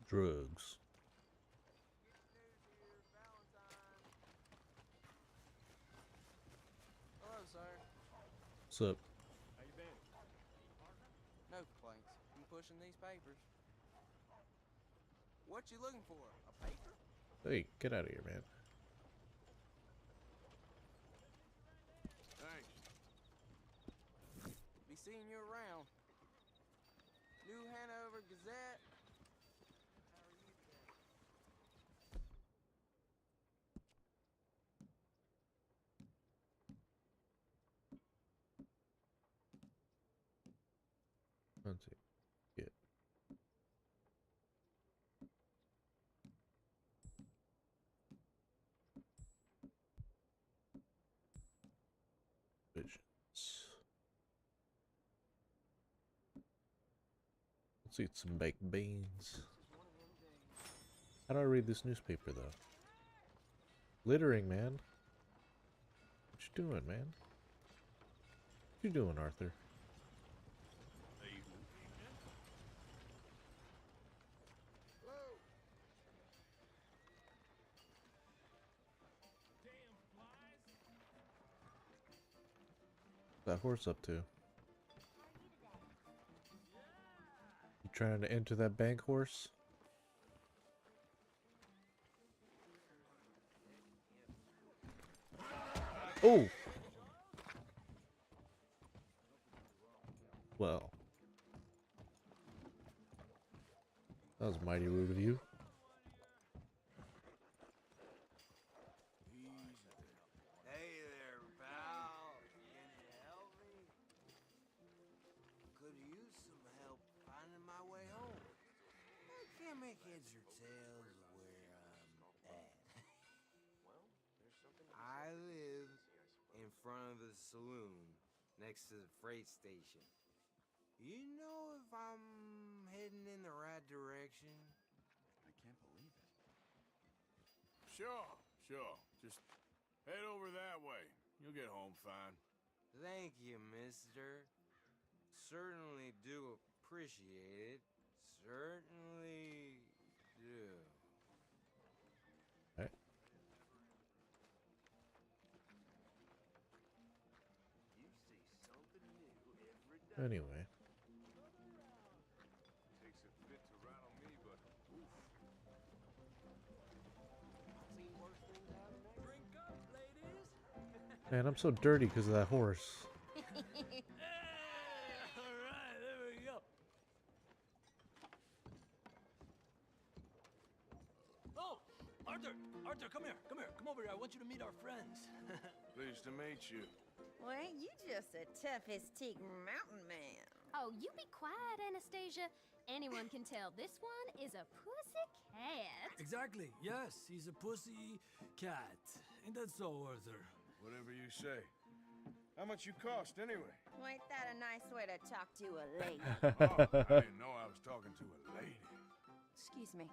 Drugs. Hello, sir. What's up? How you been? No complaints. I'm pushing these papers. What you looking for? A paper? Hey, get out of here, man. Thanks. Be seeing you around. New Hanover Gazette. How are you today? Let's see. Get. Visions. Let's eat some baked beans. How do I read this newspaper, though? Littering, man. What you doing, man? What you doing, Arthur? What's that horse up to? You trying to enter that bank, horse? Oh! Well. That was mighty rude of you. Hey there, pal. Can you help me? Could use some help finding my way home. I can't make heads or tails of where I'm at. I live in front of the saloon next to the freight station. You know if I'm heading in the right direction? I can't believe it. Sure. Just head over that way. You'll get home fine. Thank you, mister. Certainly do appreciate it. Certainly do. Alright. You see something new every day. Anyway. Takes a bit to rattle me, but oof. Seen worse things out in there. Drink up, ladies. Man, I'm so dirty because of that horse. Hey, all right, there we go. Oh, Arthur, come here, come over here. I want you to meet our friends. Pleased to meet you. Well, ain't you just the toughest teak mountain man? Oh, you be quiet, Anastasia. Anyone can tell this one is a pussy cat. Exactly. Yes, he's a pussy cat. Ain't that so, Arthur? Whatever you say. How much you cost, anyway? Well, ain't that a nice way to talk to a lady? Oh, I didn't know I was talking to a lady. Excuse me.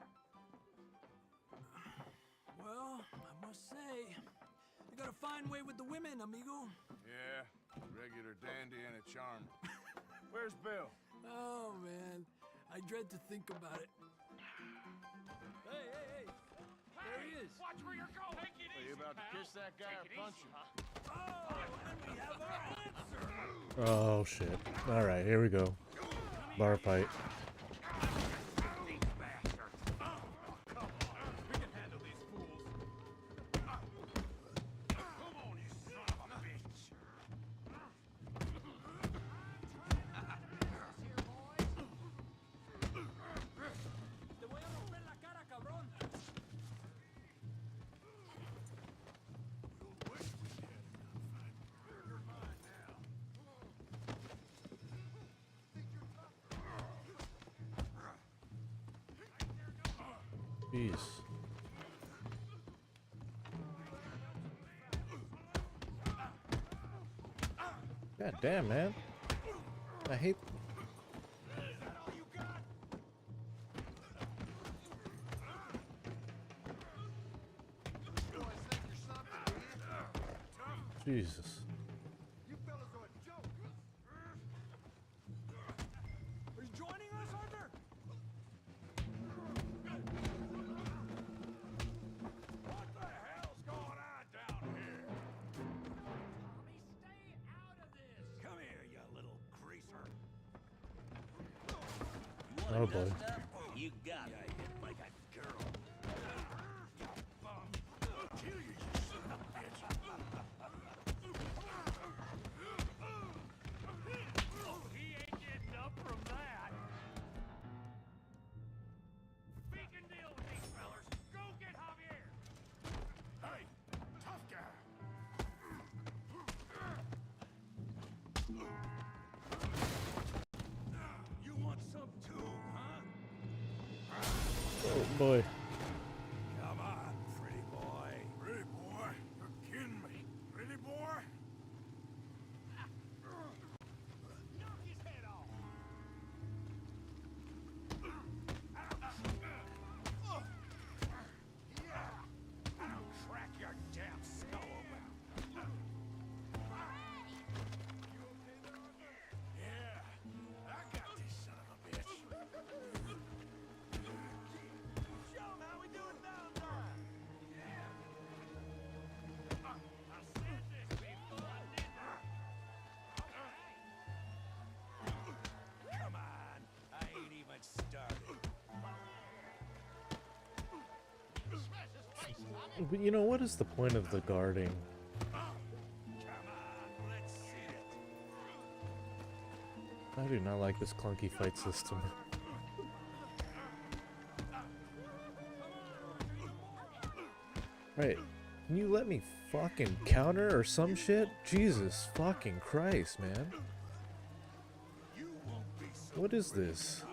Well, I must say, you got a fine way with the women, amigo. Yeah, regular dandy and a charmer. Where's Bill? Oh, man, I dread to think about it. Hey! There he is. Watch where you're going. Take it Are easy, you about to pal. kiss that guy Take or it punch easy, him? huh? Oh, and we have our answer. Oh, shit. Alright, here we go. Bar fight. These bastards. Come on. We can handle these fools. Come on, you son of a bitch. Te voy a romper la cara, cabrón. Jeez. God damn, man. I hate... Jesus. Are you joining us, Arthur? Oh boy. You got it. Like a girl. Kill you, you son of a bitch. He ain't getting up from that. We can deal with these fellers. Go get Javier. Hey, tough guy. You want some too, huh? Oh boy. Come on, pretty boy. Pretty boy, you're kidding me. Pretty boy? Knock his head off. Yeah. I'll crack your damn skull open. Yeah, I got this son of a bitch. Show 'em how we do it Valentine. I said this before, didn't I? Okay. Come on, I ain't even started. Smash his face, Tommy. But you know, what is the point of the guarding? Come on, let's see it. I do not like this clunky fight system. Right. Can you let me fucking counter or some shit? Jesus fucking Christ, man. You won't be so What is this?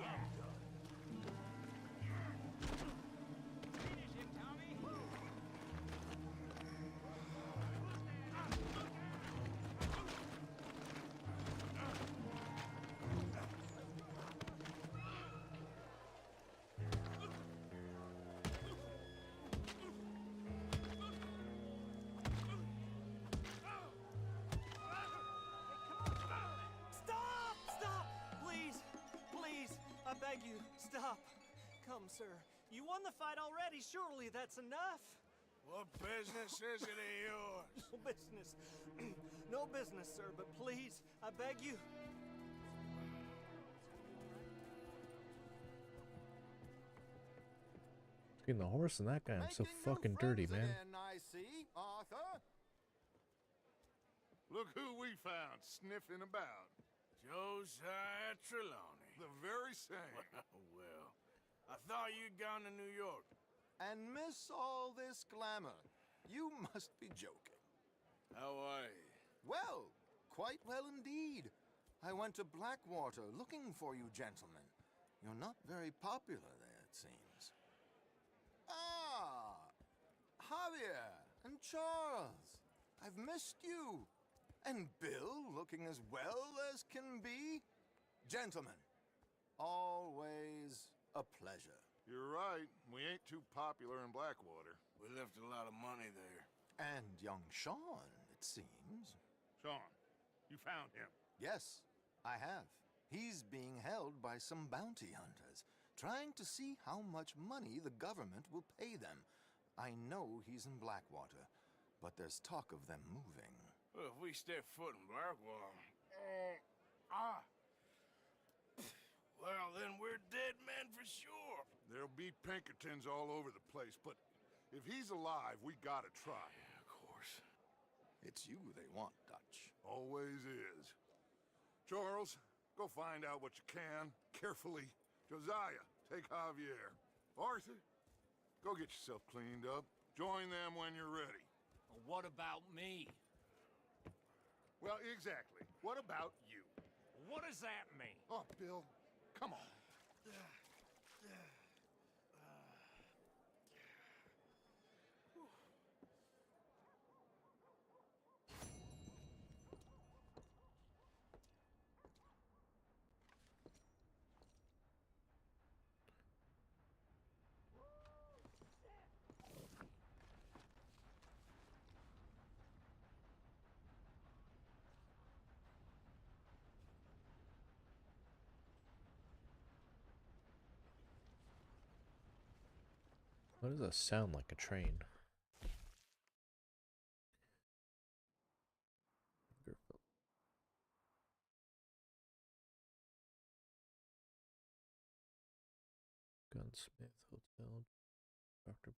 Stop! Stop! Please! Please! I beg you, stop! Come, sir. You won the fight already. Surely that's enough. What business is it of yours? No business. No business, sir, but please, I beg you. Between the horse and that guy, I'm so fucking dirty, man. I see, Arthur. Look who we found sniffing about. Josiah Trelawney. The very same. Well, I thought you'd gone to New York. And miss all this glamour. You must be joking. How are you? Well, quite well indeed. I went to Blackwater looking for you gentlemen. You're not very popular there, it seems. Ah! Javier and Charles. I've missed you. And Bill looking as well as can be. Gentlemen, always a pleasure. You're right. We ain't too popular in Blackwater. We left a lot of money there. And young Sean, it seems. Sean, you found him. Yes, I have. He's being held by some bounty hunters, trying to see how much money the government will pay them. I know he's in Blackwater, but there's talk of them moving. Well, if we step foot in Blackwater... Well, then we're dead men for sure. There'll be Pinkertons all over the place, but if he's alive, we gotta try. Yeah, of course. It's you they want, Dutch. Always is. Charles, go find out what you can, carefully. Josiah, take Javier. Arthur, go get yourself cleaned up. Join them when you're ready. Well, what about me? Well, exactly. What about you? What does that mean? Oh, Bill, come on. Why does that sound like a train? John Smith Hotel. Dr.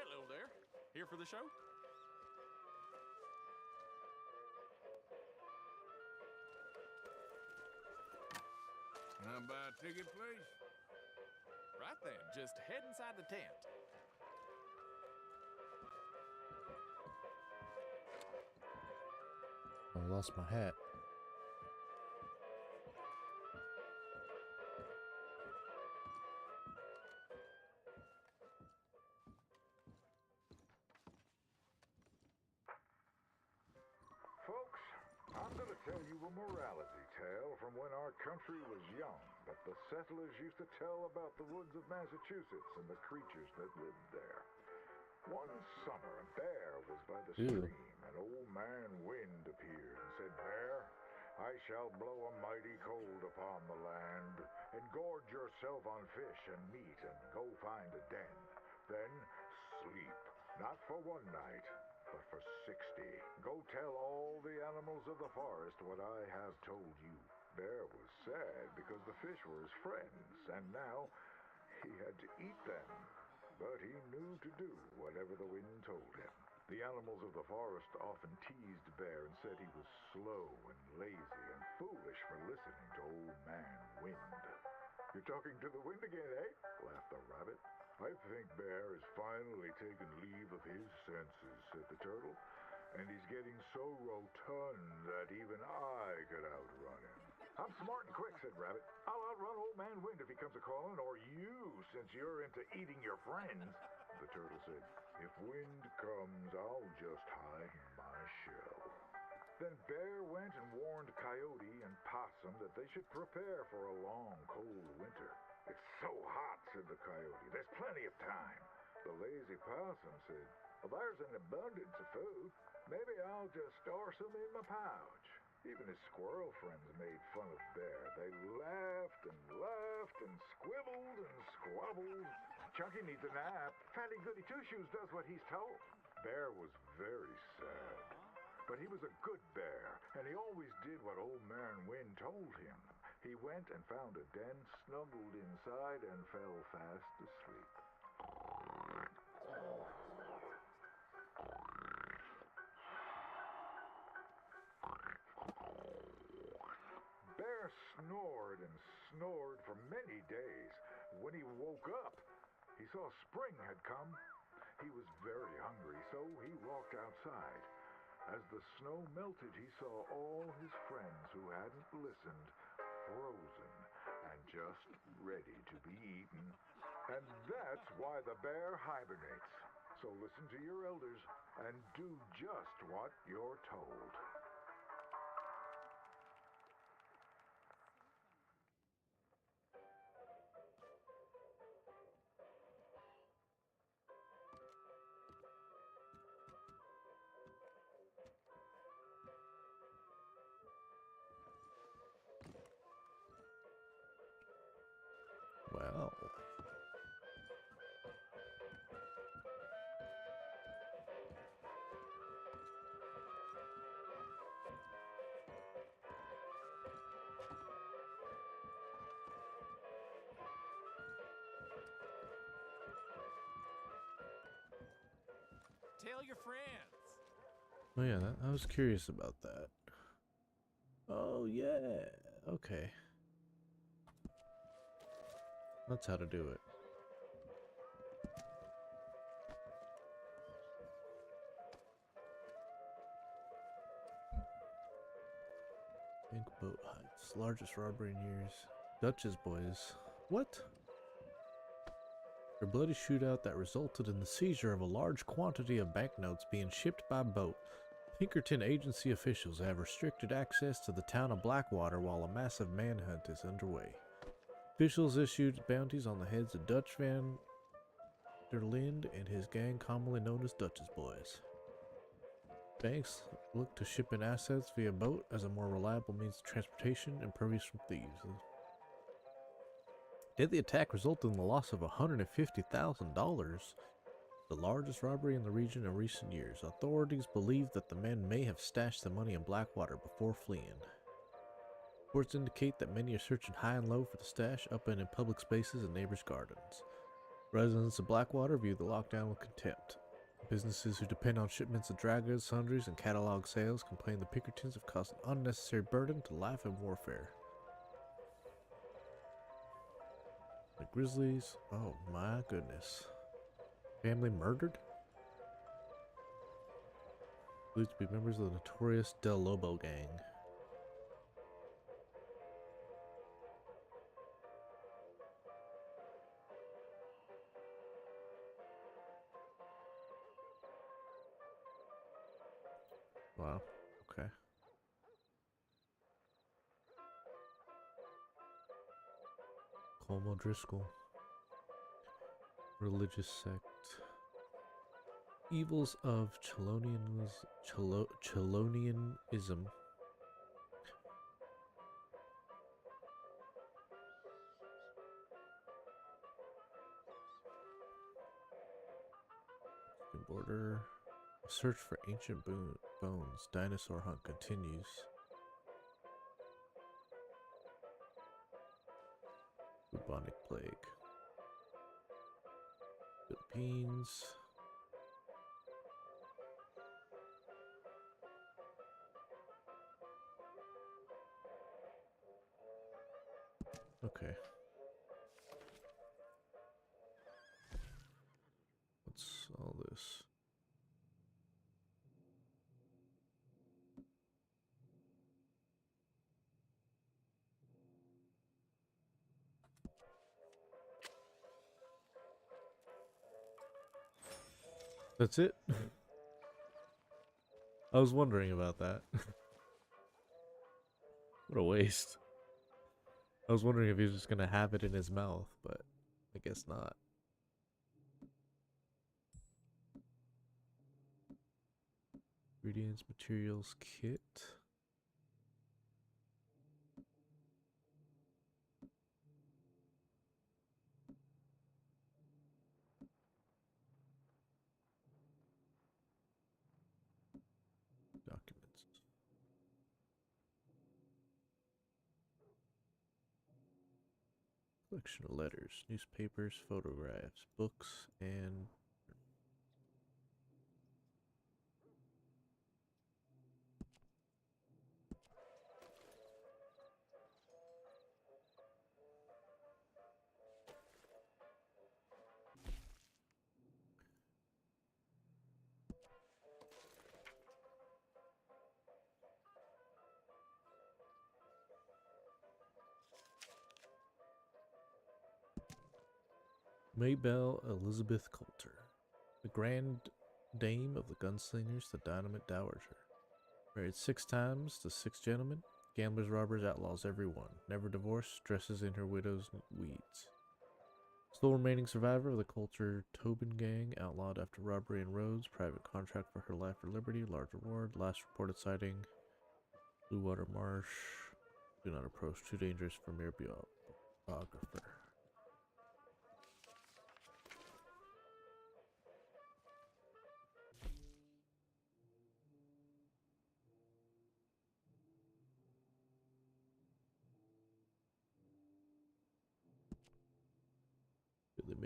Hello there. Here for the show? Can I buy a ticket, please? Right then, just head inside the tent. Oh, I lost my hat. Folks, I'm going to tell you a morality tale from when our country was young that the settlers used to tell about the woods of Massachusetts and the creatures that lived there. One summer, a bear was by the Ew. stream, and old man Wind appeared and said, "Bear, I shall blow a mighty cold upon the land, and gorge yourself on fish and meat, and go find a den. Then sleep, not for one night, but for 60. Go tell all the animals of the forest what I have told you." Bear was sad because the fish were his friends, and now he had to eat them. But he knew to do whatever the wind told him. The animals of the forest often teased Bear and said he was slow and lazy and foolish for listening to old man Wind. "You're talking to the wind again, eh?" laughed the rabbit. "I think Bear has finally taken leave of his senses," said the turtle. "And he's getting so rotund that even I could outrun him." "I'm smart and quick," said Rabbit. "I'll outrun old man Wind if he comes a-calling, or you, since you're into eating your friends." The turtle said, "If Wind comes, I'll just hide in my shell." Then Bear went and warned Coyote and Possum that they should prepare for a long, cold winter. "It's so hot," said the Coyote. "There's plenty of time." The lazy Possum said, "Well, there's an abundance of food. Maybe I'll just store some in my pouch." Even his squirrel friends made fun of Bear. They laughed and squibbled and squabbled. "Chunky needs a nap. Fatty Goody Two-Shoes does what he's told." Bear was very sad. But he was a good bear, and he always did what old man Wind told him. He went and found a den, snuggled inside, and fell fast asleep. Bear snored and snored for many days. When he woke up, he saw spring had come. He was very hungry, so he walked outside. As the snow melted, he saw all his friends who hadn't listened, frozen and just ready to be eaten. And that's why the bear hibernates. So listen to your elders and do just what you're told. Oh. Tell your friends. Oh yeah, I was curious about that. Oh yeah. Okay. That's how to do it. Bank boat heights. Largest robbery in years. Dutch's boys. What? A bloody shootout that resulted in the seizure of a large quantity of banknotes being shipped by boat. Pinkerton agency officials have restricted access to the town of Blackwater while a massive manhunt is underway. Officials issued bounties on the heads of Dutch van der Linde and his gang, commonly known as Dutch's Boys. Banks look to shipping assets via boat as a more reliable means of transportation, impervious from thieves. Deadly attack resulted in the loss of $150,000, the largest robbery in the region in recent years. Authorities believe that the men may have stashed the money in Blackwater before fleeing. Reports indicate that many are searching high and low for the stash up and in public spaces and neighbors' gardens. Residents of Blackwater view the lockdown with contempt. Businesses who depend on shipments of dry goods, sundries, and catalog sales complain the Pinkertons have caused an unnecessary burden to life and warfare. The Grizzlies, oh my goodness. Family murdered? Believed to be members of the notorious Del Lobo gang. Wow, okay. Colm O'Driscoll. Religious sect. Evils of Chelonianism. Border. A search for ancient bones. Dinosaur hunt continues. Bubonic plague. Philippines. Okay. What's all this? That's it? I was wondering about that. What a waste. I was wondering if he was just gonna have it in his mouth, but I guess not. Ingredients, materials, kit. Documents. Collection of letters, newspapers, photographs, books, and Maybelle Elizabeth Coulter, the Grand Dame of the Gunslingers, the Dynamite Dowager. Married 6 times to 6 gentlemen, gamblers, robbers, outlaws, every one. Never divorced, dresses in her widow's weeds. Sole remaining survivor of the Coulter Tobin gang, outlawed after robbery in Rhodes, private contract for her life or liberty, large reward, last reported sighting, Blue Water Marsh, do not approach, too dangerous for mere biographer.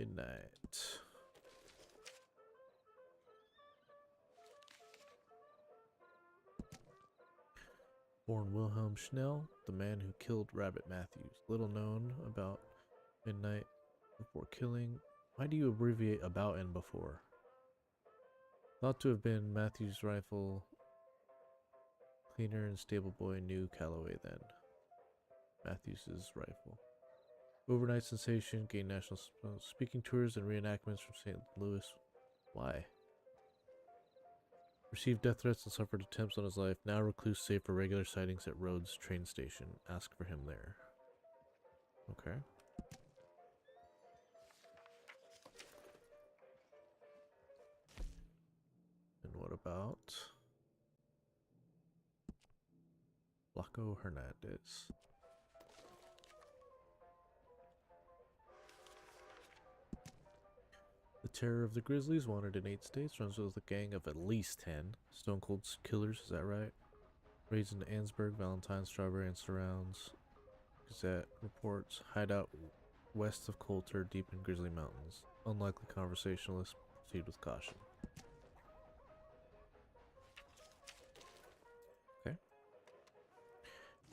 Midnight. Born Wilhelm Schnell, the man who killed Rabbit Matthews. Little known about Midnight before killing. Why do you abbreviate about and before? Thought to have been Matthews' rifle. Cleaner and stable boy knew Calloway then. Matthews' rifle. Overnight sensation, gained national speaking tours and reenactments from St. Louis. Why? Received death threats and suffered attempts on his life. Now recluse safe for regular sightings at Rhodes train station. Ask for him there. Okay. And what about Blanco Hernandez? The terror of the Grizzlies, wanted in 8 states, runs with a gang of at least 10. Stone Cold Killers, is that right? Raids into Ansburg, Valentine, Strawberry, and surrounds. Gazette reports hideout west of Coulter, deep in Grizzly Mountains. Unlikely conversationalist, proceed with caution. Okay.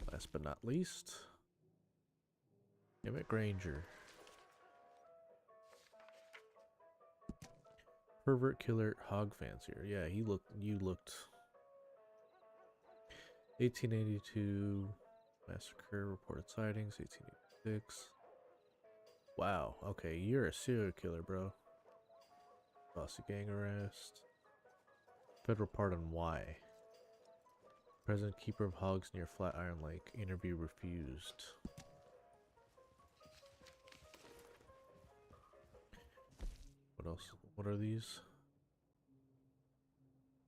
Last but not least, Emmett Granger. Pervert killer hog fancier. Yeah, you looked 1882 massacre, reported sightings, 1886. Wow, okay, you're a serial killer, bro. Bossy gang arrest. Federal pardon, why? President keeper of hogs near Flatiron Lake. Interview refused. What else? What are these?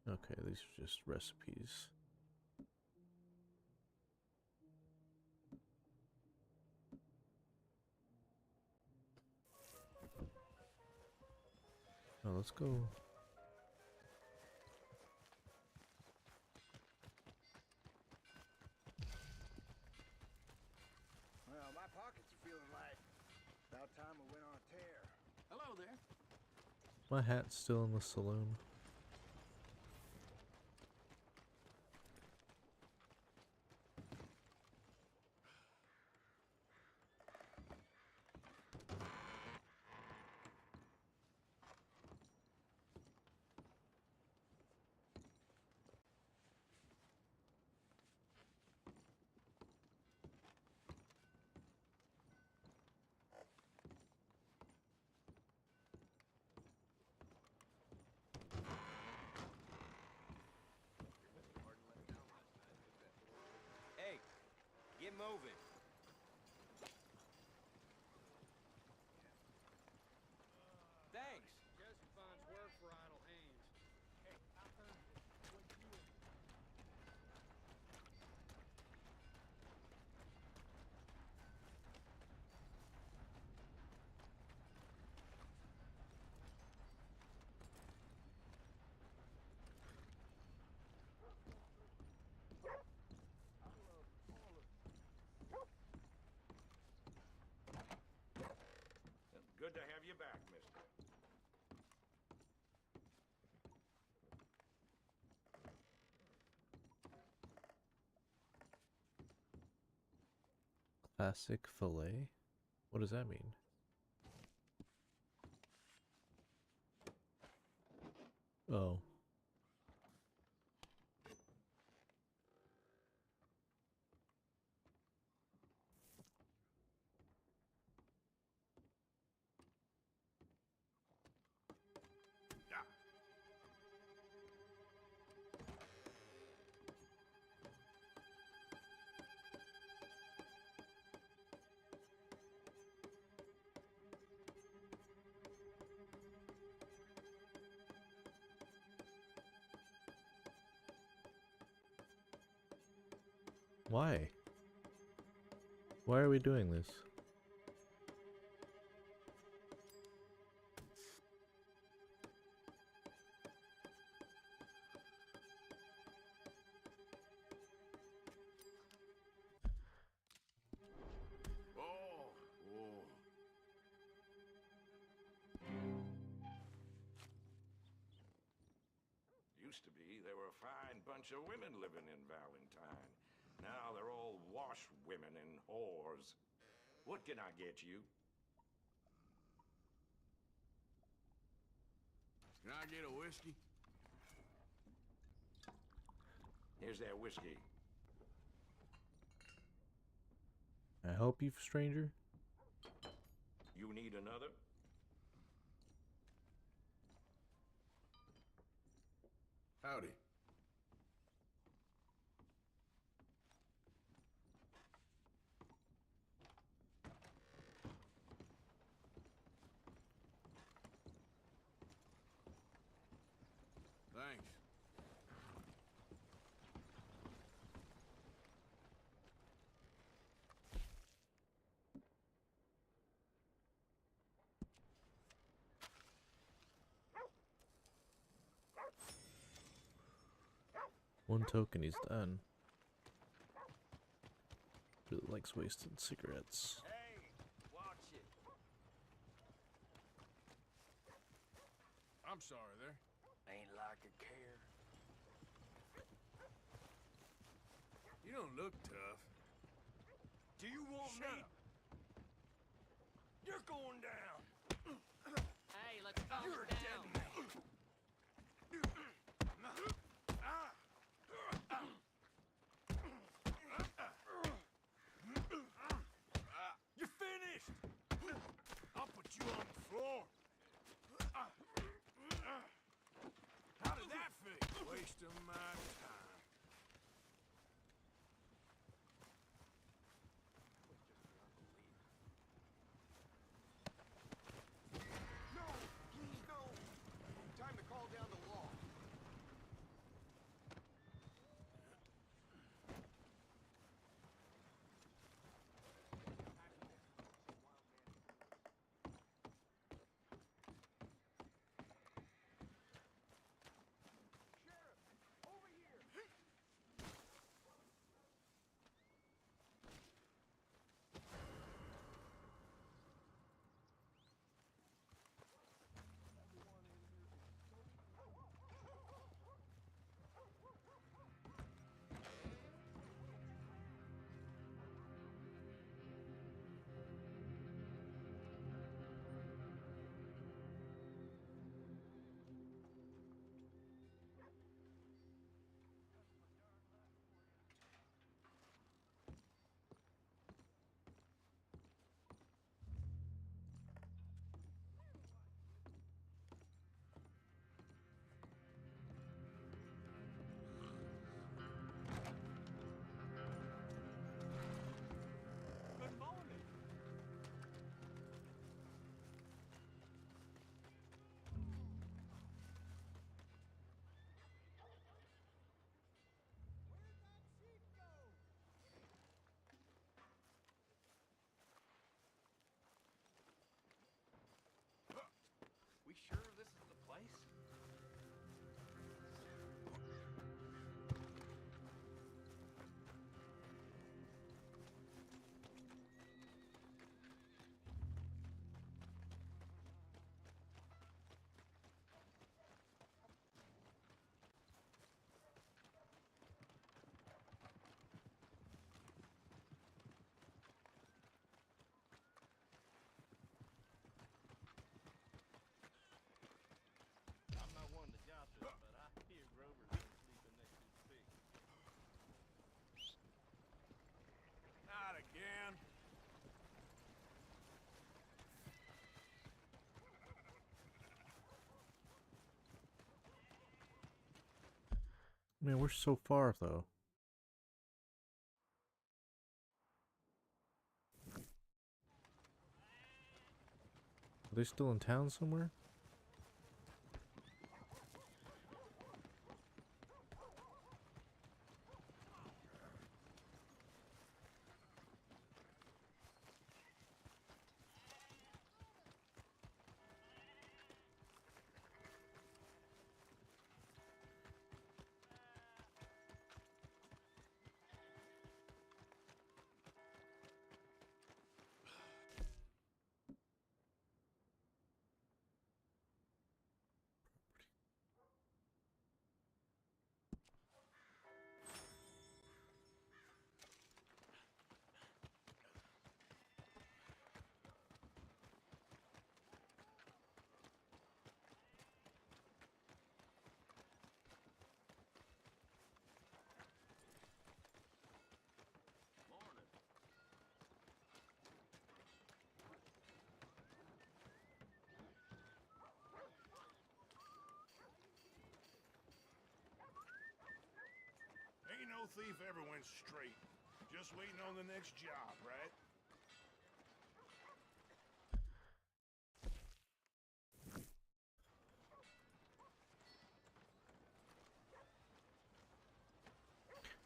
Okay, these are just recipes. Oh, let's go. Well, my pockets are feeling light. About time we went on a tear. Hello there. My hat's still in the saloon. Hey, get moving. Thanks. Jesse finds work for idle hands. Hey, I earned it. What you Good to have you back, mister. Classic fillet? What does that mean? Oh. Yeah. Why? Why are we doing this? Oh, oh. bunch of women living in Valentine. Now they're all washwomen and whores. What can I get you? Can I get a whiskey? Here's that whiskey. Can I help you, stranger? You need another? Howdy. Thanks. One token, he's done. Really likes wasting cigarettes. Hey, watch it. I'm sorry there. Ain't like I care. You don't look tough. Do you want Shut me? up. You're going down. Hey, let's calm You're it a down. dead man. You're finished. I'll put you on the floor. How did that feel? Wasting my time. No, please no. Time to call down the law. Good morning. We sure this is the place? I'm not one to gossip, but I hear Grover's been sleeping next to the pig. Not again. Man, we're so far though. Are they still in town somewhere? No thief ever went straight. Just waiting on the next job, right?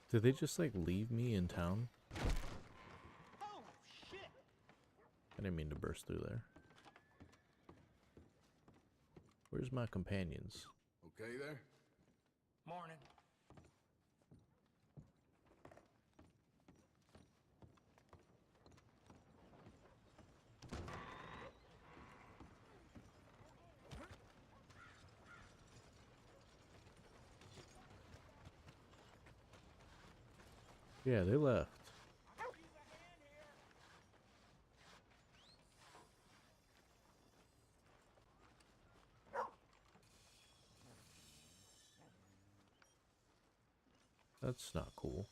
Did they just like leave me in town? Oh, shit! I didn't mean to burst through there. Where's my companions? Okay there? Morning. Yeah, they left. That's not cool.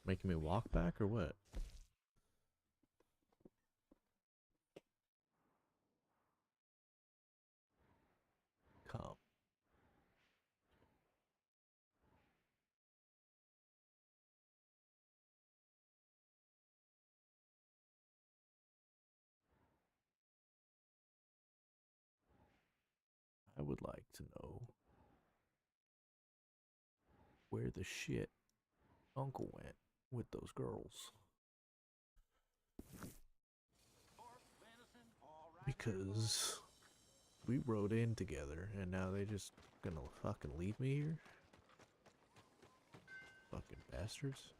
Making me walk back or what? Come. I would like to know where the shit Uncle went with those girls. Because we rode in together and now they just gonna fucking leave me here? Fucking bastards.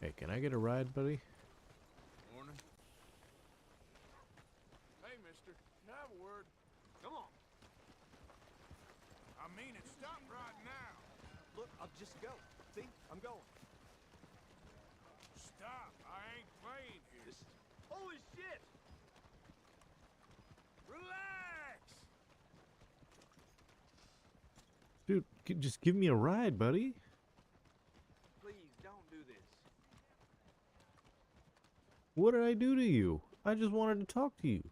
Hey, can I get a ride, buddy? Morning. Hey, mister. Can I have a word? Come on. I mean it. Stop right now. Look, I'll just go. See? I'm going. Stop. I ain't playing here. Holy shit! Relax. Dude, just give me a ride, buddy. Please, don't do this. What did I do to you? I just wanted to talk to you.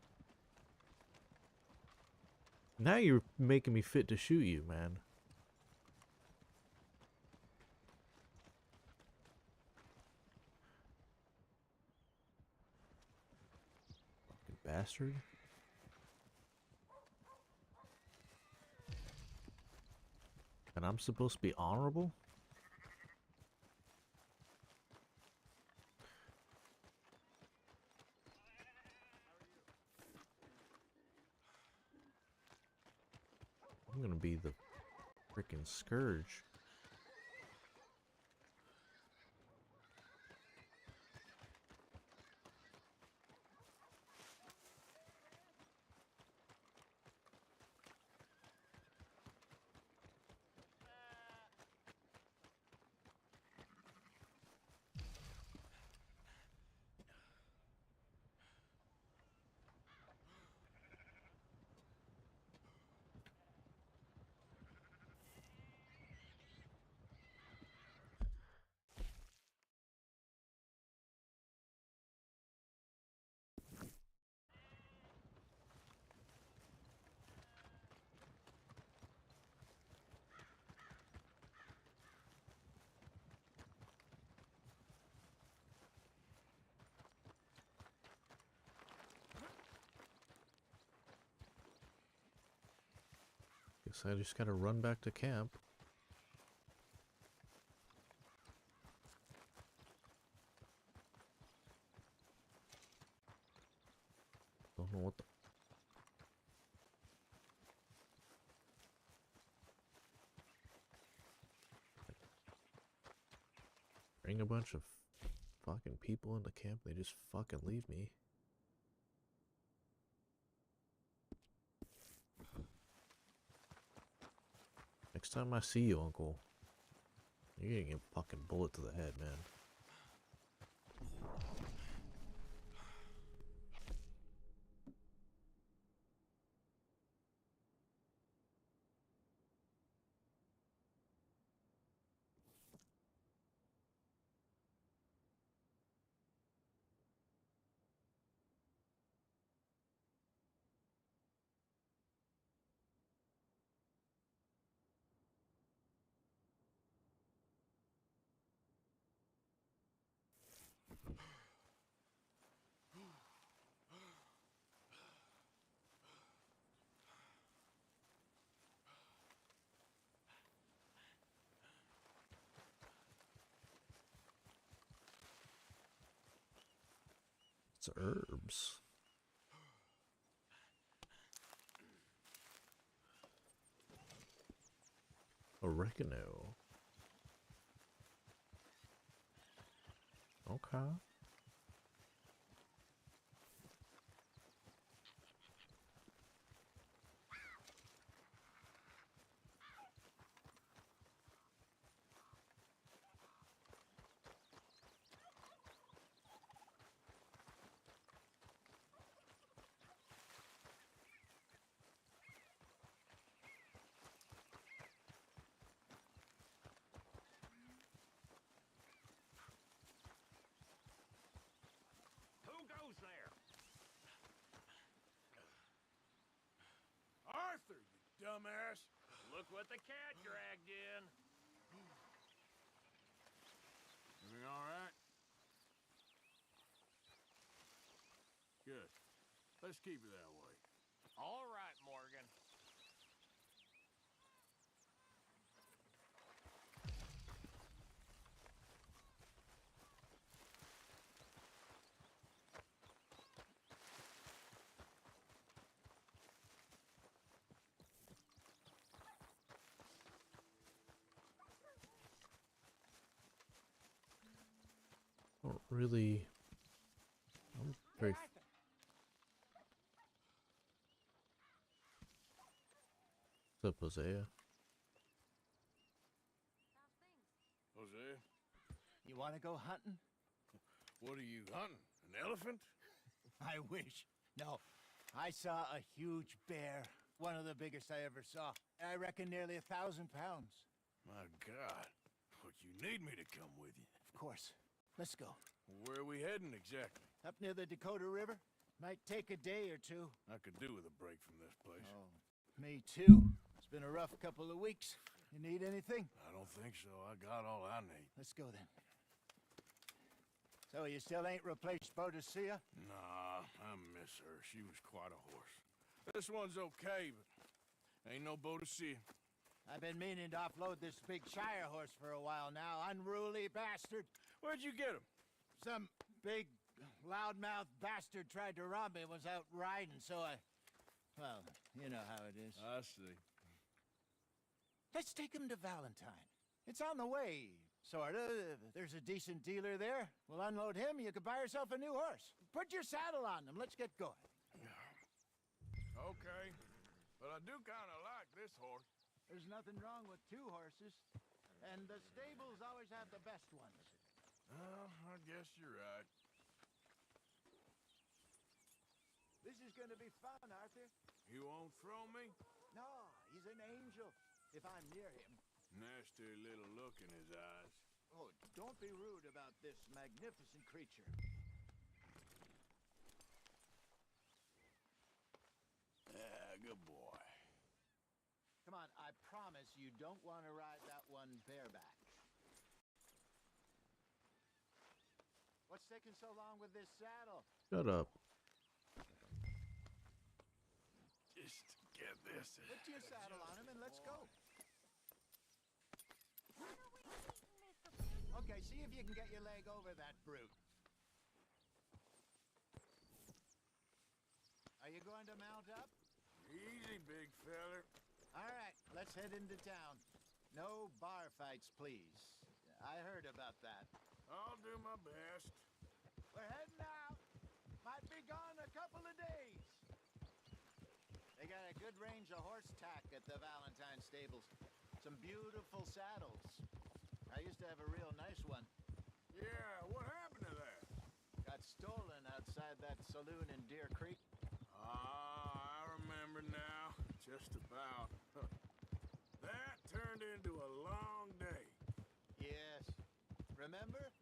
Now you're making me fit to shoot you, man. Fucking bastard. And I'm supposed to be honorable? I'm gonna be the freaking scourge. Guess I just gotta run back to camp. Don't know what the... Bring a bunch of fucking people into camp, they just fucking leave me. Next time I see you, Uncle, you're gonna get a fucking bullet to the head, man. It's herbs. Oregano. Okay. Who goes there? Arthur, you dumbass! Look what the cat dragged in. Everything all right? Good. Let's keep it that way. All right, Morgan. Don't really. I'm very. What's up, Hosea? Hosea, You want to go hunting? what are you hunting? An elephant? I wish. No. I saw a huge bear. One of the biggest I ever saw. I reckon nearly 1,000 pounds. My God. But you need me to come with you. Of course. Let's go. Where are we heading exactly? Up near the Dakota River. Might take a day or two. I could do with a break from this place. Oh, me too. It's been a rough couple of weeks. You need anything? I don't think so. I got all I need. Let's go then. So you still ain't replaced Boadicea? Nah, I miss her. She was quite a horse. This one's okay, but ain't no Boadicea. I've been meaning to offload this big Shire horse for a while now. Unruly bastard. Where'd you get him? Some big, loudmouth bastard tried to rob me, was out riding, so I... Well, you know how it is. I see. Let's take him to Valentine. It's on the way, sorta. There's a decent dealer there. We'll unload him, you could buy yourself a new horse. Put your saddle on him, let's get going. Okay, but I do kind of like this horse. There's nothing wrong with two horses, and the stables always have the best ones. Well, I guess you're right. This is gonna be fun, Arthur. You won't throw me? No, he's an angel, if I'm near him. Nasty little look in his eyes. Oh, don't be rude about this magnificent creature. Yeah, good boy. Come on, I promise you don't want to ride that one bareback. What's taking so long with this saddle? Shut up. Just get this. Put your saddle on him and let's go. Okay, see if you can get your leg over that brute. Are you going to mount up? Easy, big feller. All right, let's head into town. No bar fights, please. I heard about that. I'll do my best. We're heading out. Might be gone a couple of days. They got a good range of horse tack at the Valentine stables. Some beautiful saddles. I used to have a real nice one. Yeah, what happened to that? Got stolen outside that saloon in Deer Creek. Ah, I remember now. Just about. That turned into a long day. Yes. Remember?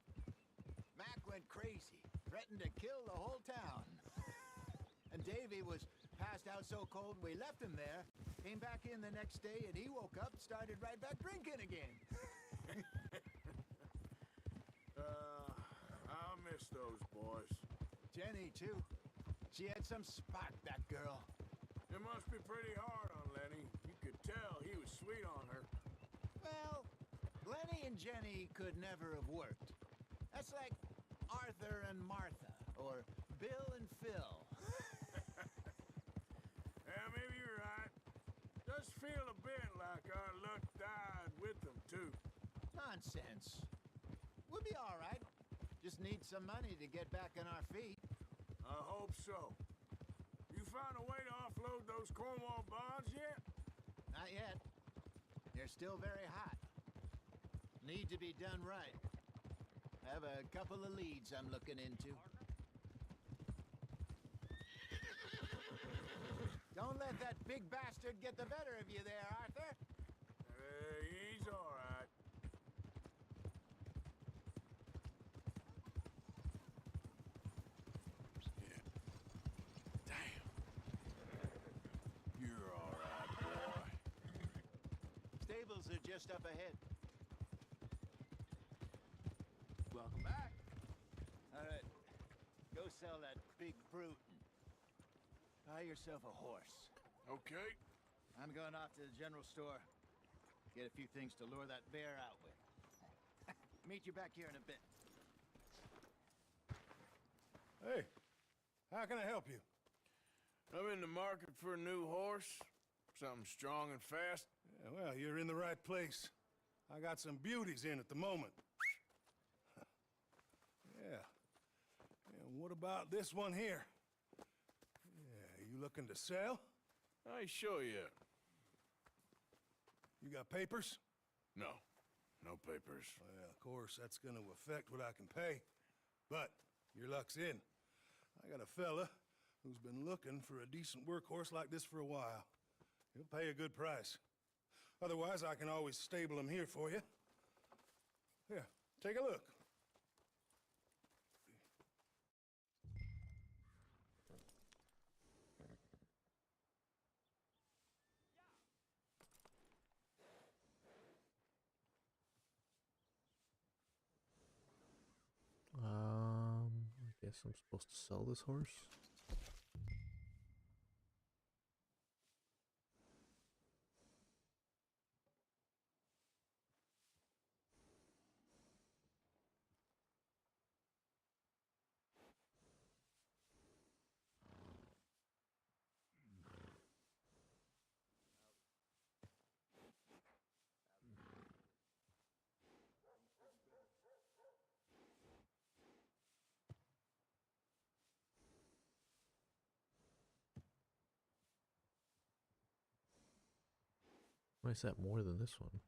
Mac went crazy, threatened to kill the whole town. And Davy was passed out so cold we left him there. Came back in the next day and he woke up, started right back drinking again. I'll miss those boys. Jenny, too. She had some spark, that girl. It must be pretty hard on Lenny. You could tell he was sweet on her. Well, Lenny and Jenny could never have worked. That's like Arthur and Martha, or Bill Nonsense. We'll be all right. Just need some money to get back on our feet. I hope so. You found a way to offload those Cornwall bonds yet? Not yet. They're still very hot. Need to be done right. Have a couple of leads I'm looking into. Don't let that big bastard get the better of you there, Arthur. He's all right. Yeah. Damn. You're all right, boy. Stables are just up ahead. Welcome back. All right. Go sell that big brute. Buy yourself a horse. Okay. I'm going off to the general store. Get a few things to lure that bear out with. Meet you back here in a bit. Hey, how can I help you? I'm in the market for a new horse. Something strong and fast. Yeah, well, you're in the right place. I got some beauties in at the moment. Yeah. And what about this one here? Yeah, you looking to sell? I sure you. You got papers? No. No papers. Well, of course, that's gonna affect what I can pay. But your luck's in. I got a fella who's been looking for a decent workhorse like this for a while. He'll pay a good price. Otherwise, I can always stable him here for you. Here, take a look. I guess I'm supposed to sell this horse. Why is that more than this one?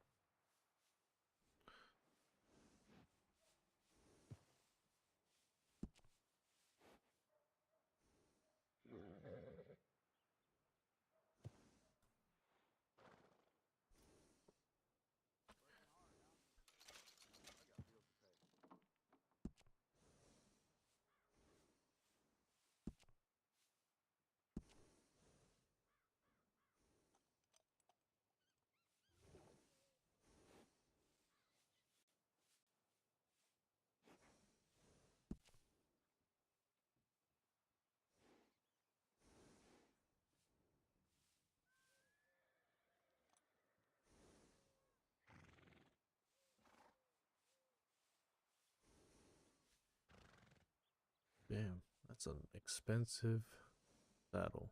Damn, that's an expensive saddle.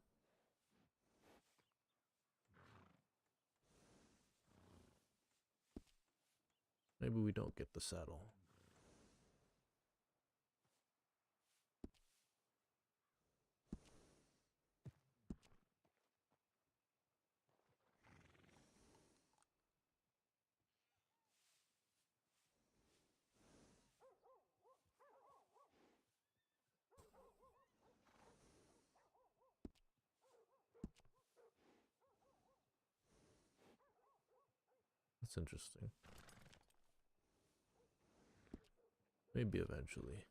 Maybe we don't get the saddle. That's interesting. Maybe eventually.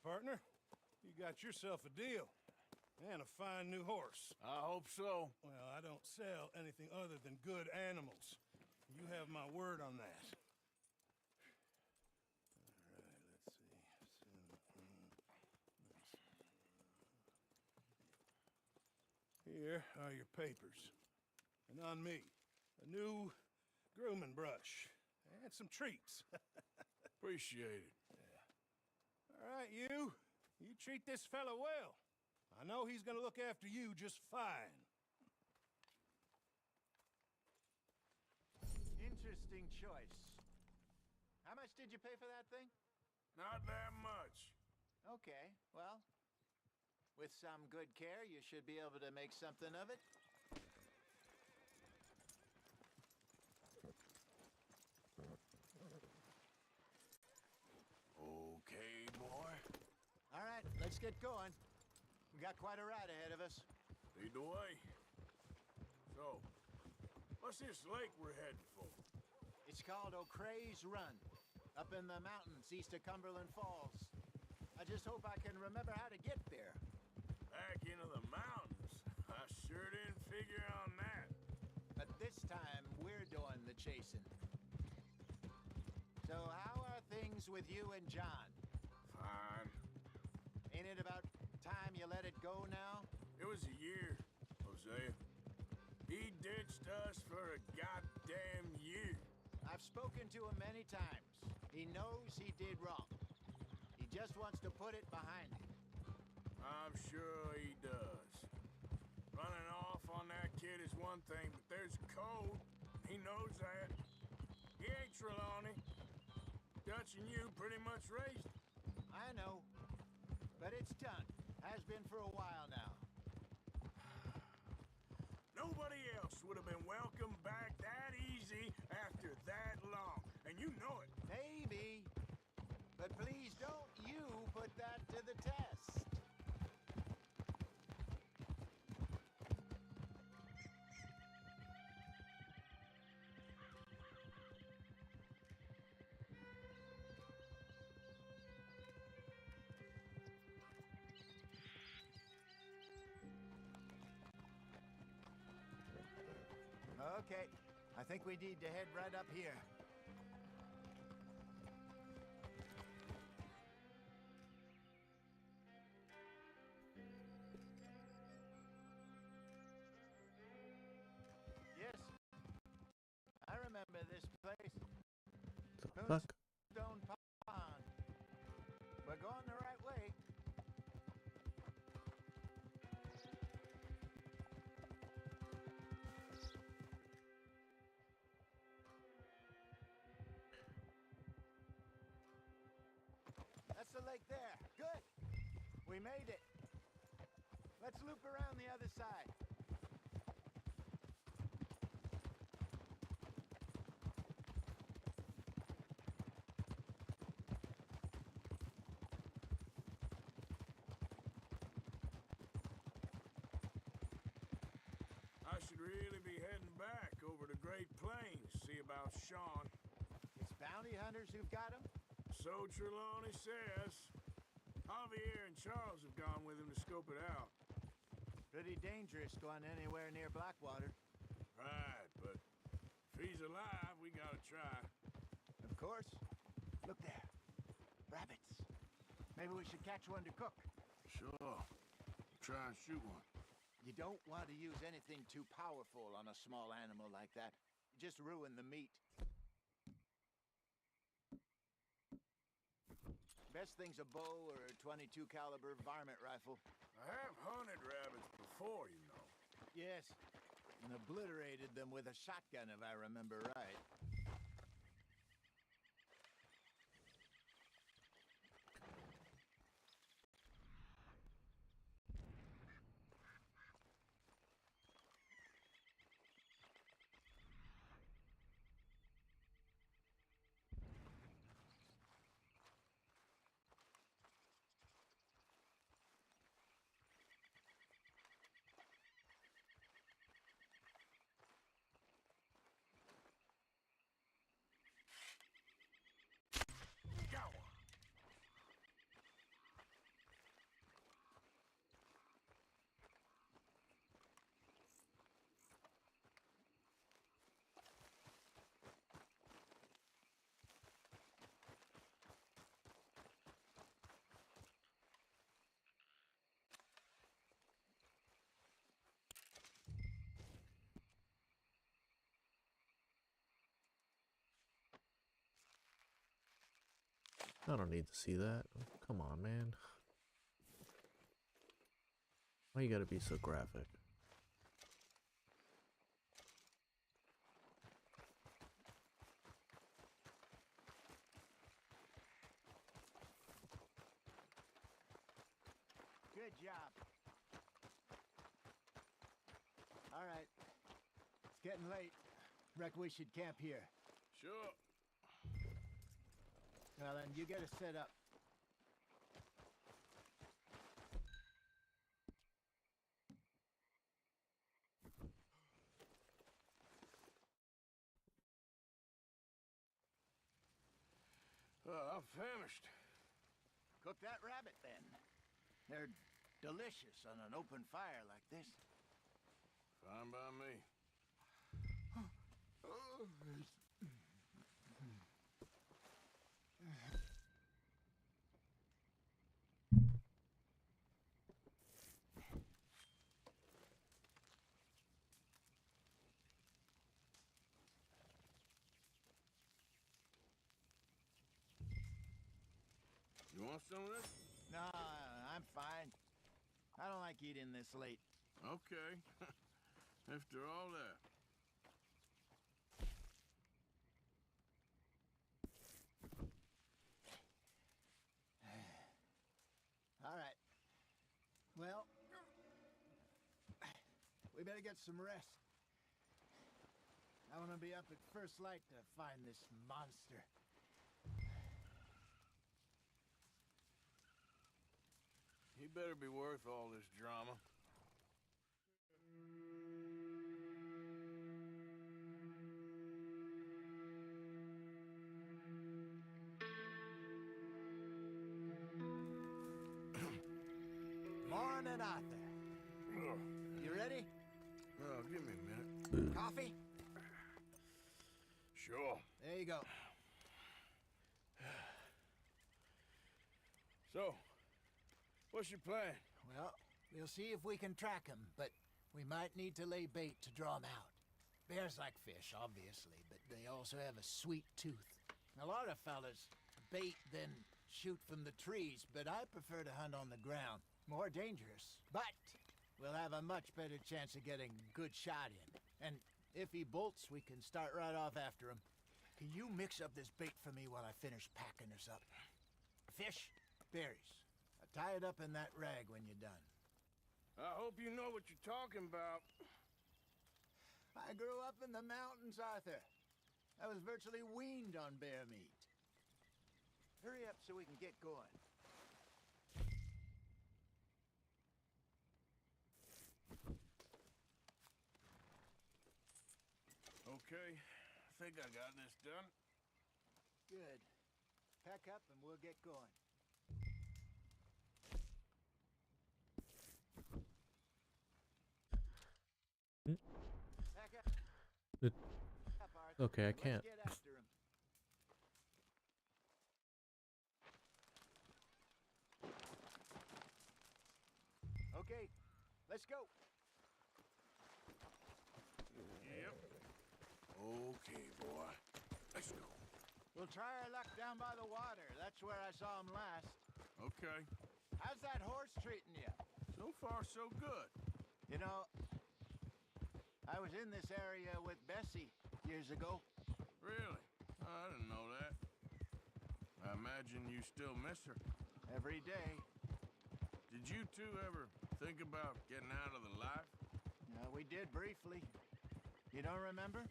partner. You got yourself a deal. And a fine new horse. I hope so. Well, I don't sell anything other than good animals. You have my word on that. All right, let's see. Here are your papers. And on me, a new grooming brush. And some treats. Appreciate it. Yeah. All right, you. You treat this fella well. I know he's gonna look after you just fine. Interesting choice. How much did you pay for that thing? Not that much. Okay, well, with some good care, you should be able to make something of it. Okay, boy. All right, let's get going. We got quite a ride ahead of us. Lead the way. So, what's this lake we're heading for? It's called O'Creagh's Run, up in the mountains east of Cumberland Falls. I just hope I can remember how to get there. Back into the mountains? I sure didn't figure on that. But this time, we're doing the chasing. So how are things with you and John? Fine. Ain't it about time you let it go now? It was a year, Hosea. He ditched us for a goddamn year. I've spoken to him many times. He knows he did wrong. He just wants to put it behind him. I'm sure he does. Running off on that kid is one thing, but there's code. He knows that. He ain't Trelawney. Dutch and you pretty much raised him. I know. But it's done. Has been for a while now. Nobody else would have been welcomed back that easy after that long. And you know it. Maybe. But please don't you put that to the test. Okay, I think we need to head right up here. Yes, I remember this place. The fuck? Stone Pond. We're going the right way. That's the lake there. Good. We made it. Let's loop around the other side. I should really be heading back over to Great Plains, see about Sean. It's bounty hunters who've got him? So Trelawney says. Javier and Charles have gone with him to scope it out. Pretty dangerous going anywhere near Blackwater. Right, but if he's alive, we gotta try. Of course. Look there. Rabbits. Maybe we should catch one to cook. Sure. Try and shoot one. You don't want to use anything too powerful on a small animal like that. You just ruin the meat. Best thing's a bow or a .22 caliber varmint rifle. I have hunted rabbits before, you know. Yes, and obliterated them with a shotgun if I remember right. I don't need to see that. Come on, man. Why you gotta be so graphic? Good job. All right. It's getting late. Reckon we should camp here. Sure. Well, then, you get us set up. I'm famished. Cook that rabbit, then. They're delicious on an open fire like this. Fine by me. You want some of this? No, I'm fine. I don't like eating this late. Okay. After all that. All right. Well, we better get some rest. I want to be up at first light to find this monster. He better be worth all this drama. Morning, Arthur. You ready? Oh, give me a minute. Coffee? Sure. There you go. So, what's your plan? Well, we'll see if we can track him, but we might need to lay bait to draw him out. Bears like fish, obviously, but they also have a sweet tooth. A lot of fellas bait, then shoot from the trees, but I prefer to hunt on the ground. More dangerous, but we'll have a much better chance of getting a good shot in. And if he bolts, we can start right off after him. Can you mix up this bait for me while I finish packing this up? Fish, berries. Tie it up in that rag when you're done. I hope you know what you're talking about. I grew up in the mountains, Arthur. I was virtually weaned on bear meat. Hurry up so we can get going. Okay, I think I got this done. Good. Pack up and we'll get going. Pack up. Arthur. Okay, I can't. Let's get after him. Okay, let's go. Yep. Okay, boy. Let's go. We'll try our luck down by the water. That's where I saw him last. Okay. How's that horse treating you? So far, so good. You know, I was in this area with Bessie years ago. Really? I didn't know that. I imagine you still miss her. Every day. Did you two ever think about getting out of the life? We did briefly. You don't remember?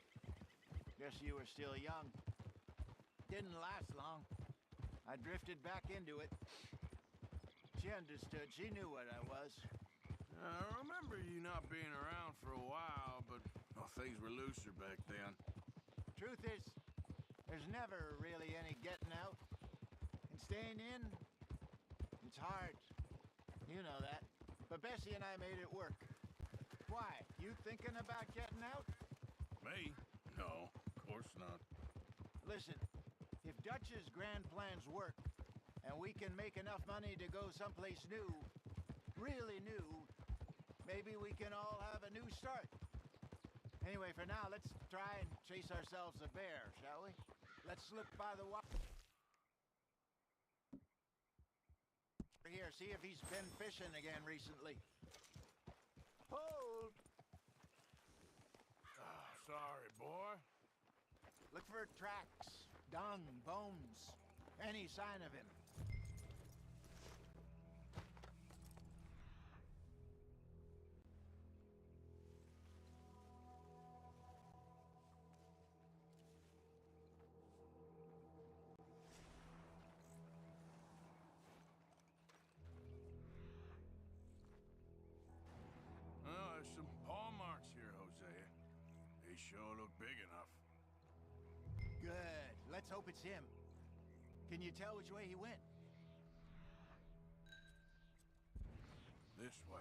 Guess you were still young. Didn't last long. I drifted back into it. She understood. She knew what I was. I remember you not being around for a while, but things were looser back then. Truth is, there's never really any getting out. And staying in, it's hard. You know that. But Bessie and I made it work. Why? You thinking about getting out? Me? No, of course not. Listen, if Dutch's grand plans work, and we can make enough money to go someplace new, really new, maybe we can all have a new start. Anyway, for now, let's try and chase ourselves a bear, shall we? Let's look by the water. see if he's been fishing again recently. Hold! Oh, sorry, boy. Look for tracks, dung, bones, any sign of him. Well, there's some paw marks here, Hosea. They sure look big enough. Good. Let's hope it's him. Can you tell which way he went? This way.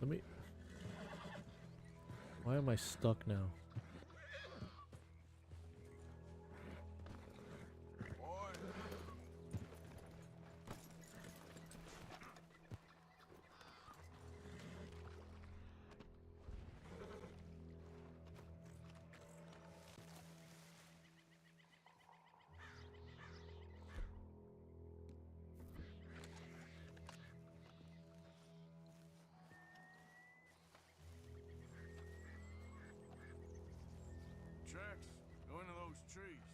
Let me... Why am I stuck now? Tracks. Go into those trees.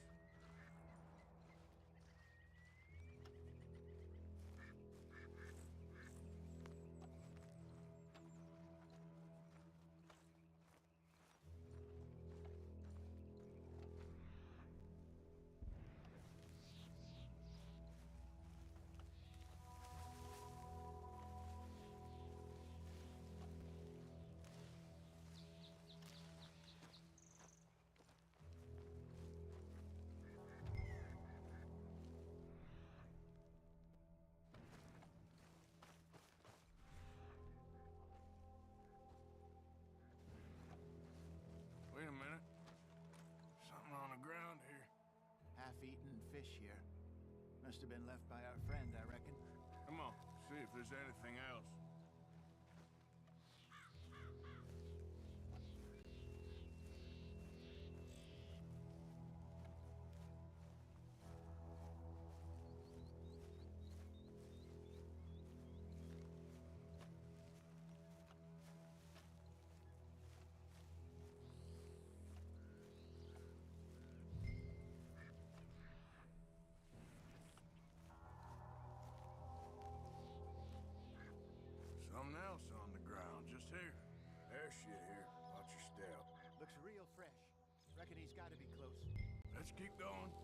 Wait a minute. Something on the ground here. Half-eaten fish here. Must have been left by our friend, I reckon. Come on, see if there's anything else. Something else on the ground, just here. There's shit here. Watch your step. Looks real fresh. Reckon he's got to be close. Let's keep going.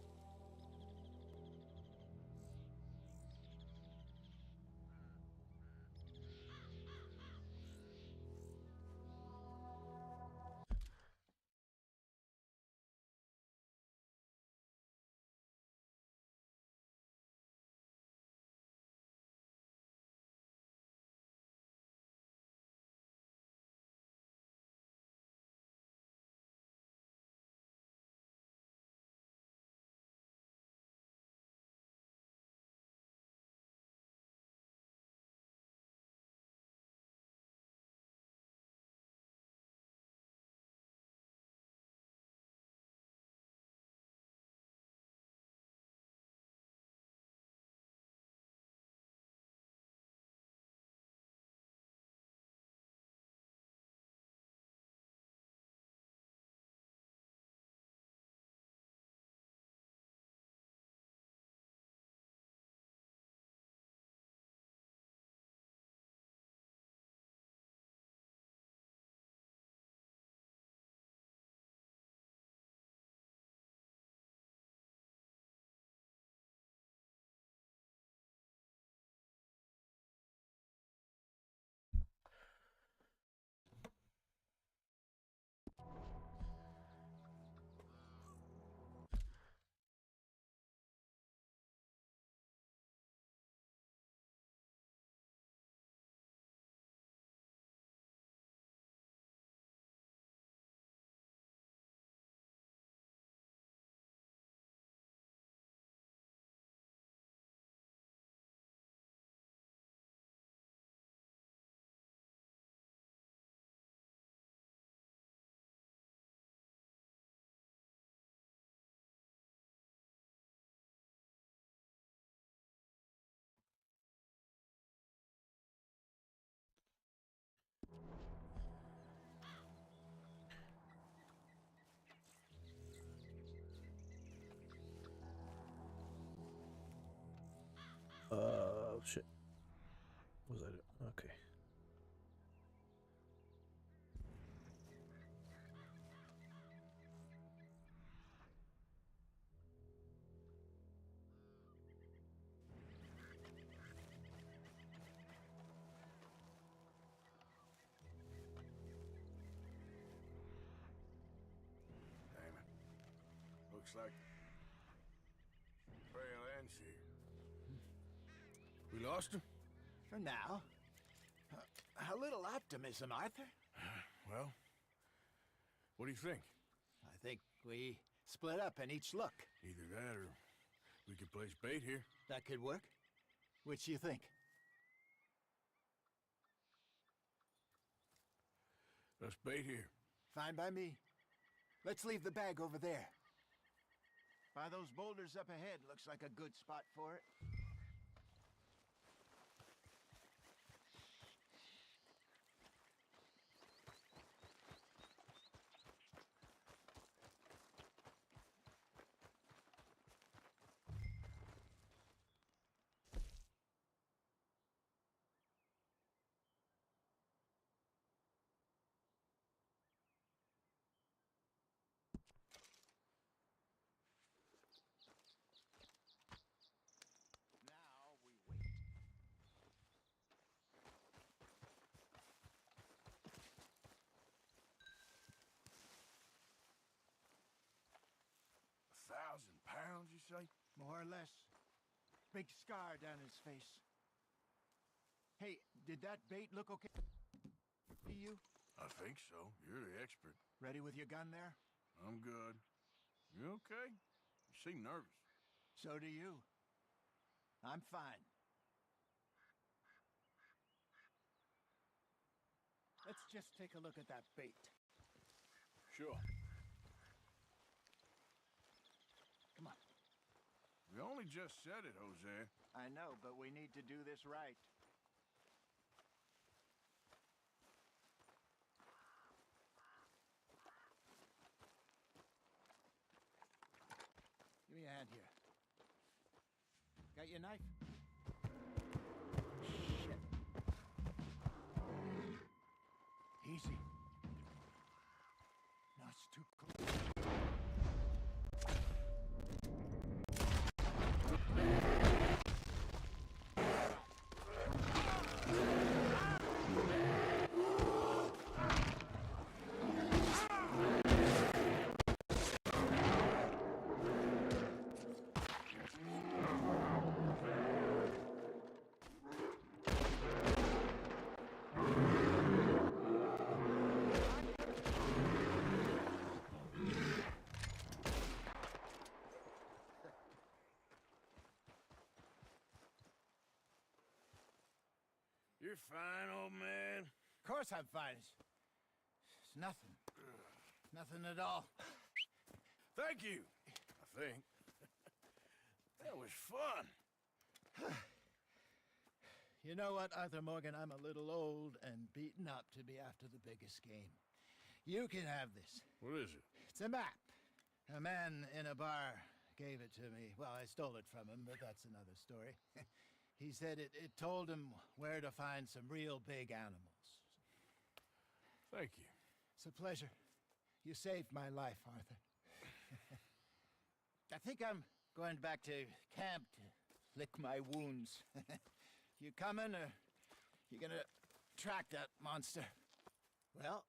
Looks like trail ends here. We lost him? For now. A little optimism, Arthur. Well, what do you think? I think we split up and each look. Either that or we could place bait here. That could work. Which do you think? Let's bait here. Fine by me. Let's leave the bag over there. By those boulders up ahead, looks like a good spot for it. Now we wait. £1,000, you say? More or less. Big scar down his face. Hey, did that bait look okay to you? I think so. You're the expert. Ready with your gun there? I'm good. You okay? You seem nervous. So do you. I'm fine. Let's just take a look at that bait. Sure. Come on. We only just said it, Jose. I know, but we need to do this right. Give me a hand here. Got your knife? Shit. Easy. No, it's too close. You're fine, old man. Of course I'm fine. It's nothing. Nothing at all. Thank you, I think. That was fun. You know what, Arthur Morgan? I'm a little old and beaten up to be after the biggest game. You can have this. What is it? It's a map. A man in a bar gave it to me. Well, I stole it from him, but that's another story. He said it told him where to find some real big animals. Thank you. It's a pleasure. You saved my life, Arthur. I think I'm going back to camp to lick my wounds. You coming, or you gonna track that monster? Well,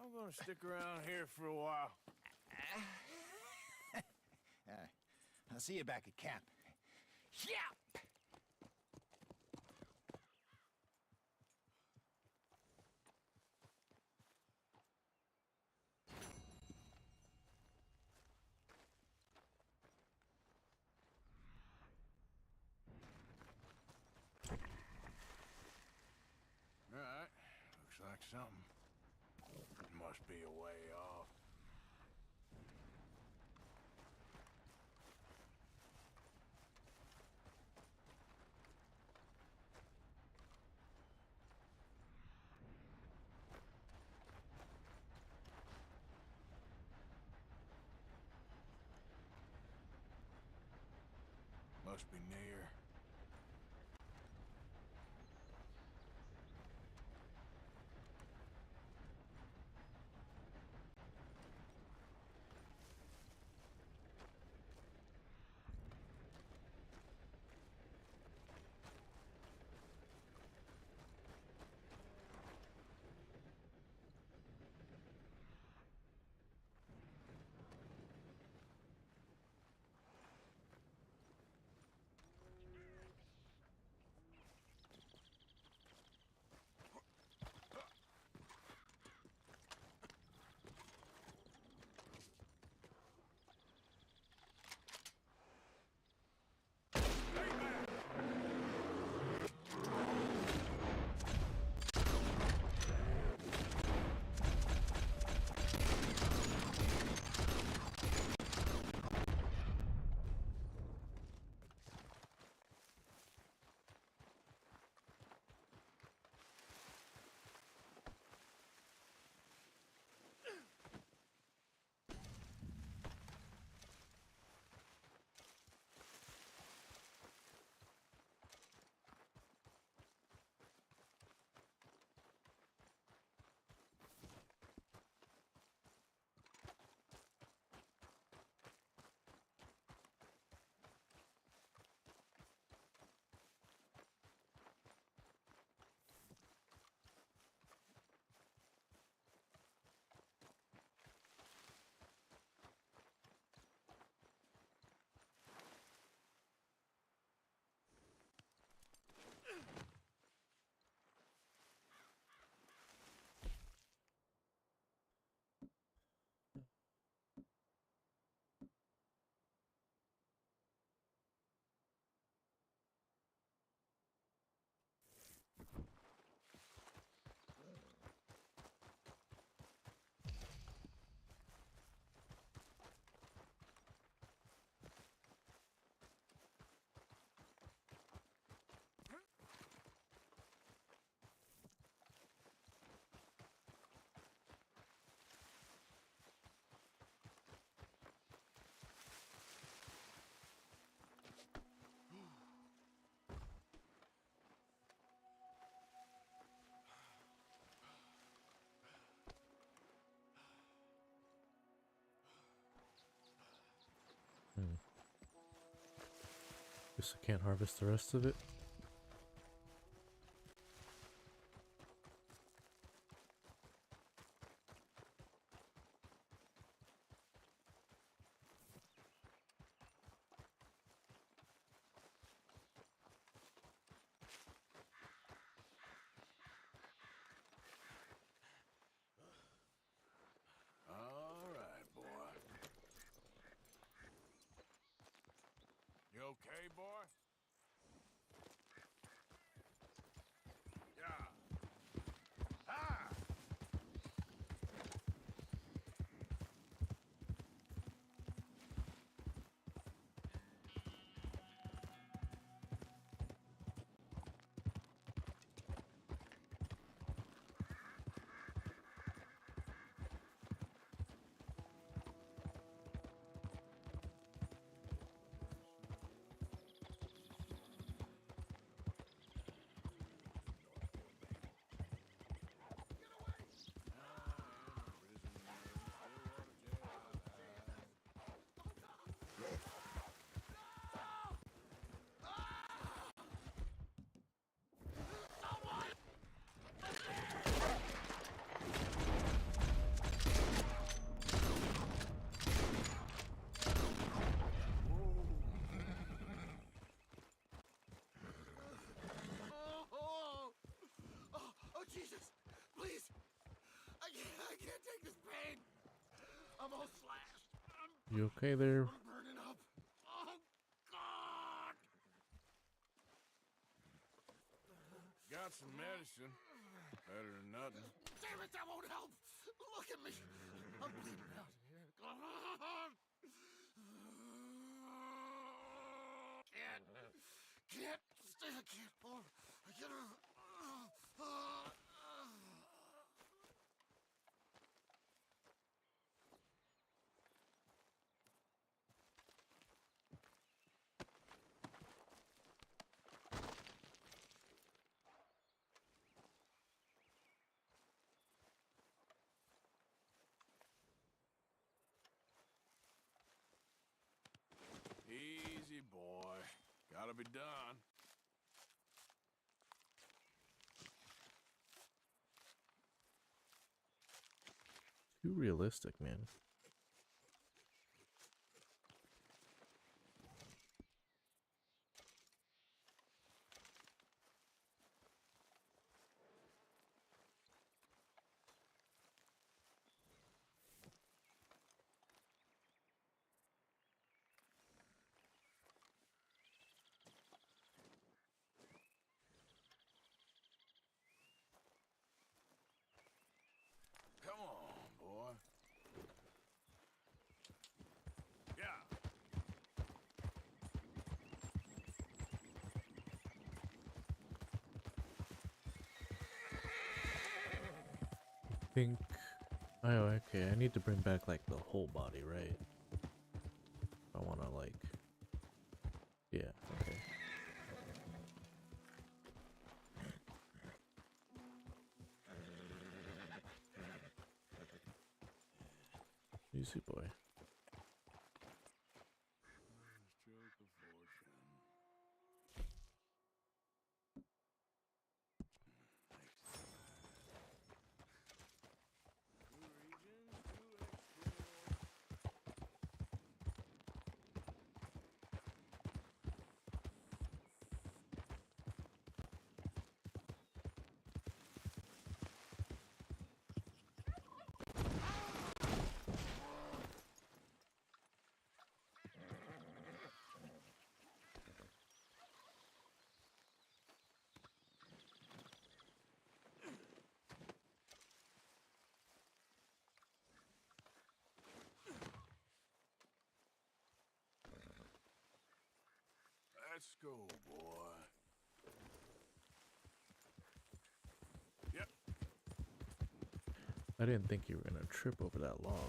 I'm gonna stick around here for a while. I'll see you back at camp. Yeah! All right, looks like something. Must be a way off. Must be near. Guess I can't harvest the rest of it. All right, boy. You okay, boy? Yeah. Ah! Oh, Jesus! Please! I can't take this pain! I'm all slashed. You okay there? I'm burning up. Oh, God! Got some medicine. Better than nothing. Damn it, that won't help! Look at me! I'm bleeding out. Can't stay. I can't. Oh, I can't. Easy, boy. Gotta be done. Too realistic, man. Come on, boy. Yeah. Think. Oh, okay. I need to bring back like the whole body, right? I want to like. Yeah. Okay. Easy boy. Stroke of fortune. New regions to explore. Let's go, boy. Yep. I didn't think you were gonna trip over that log.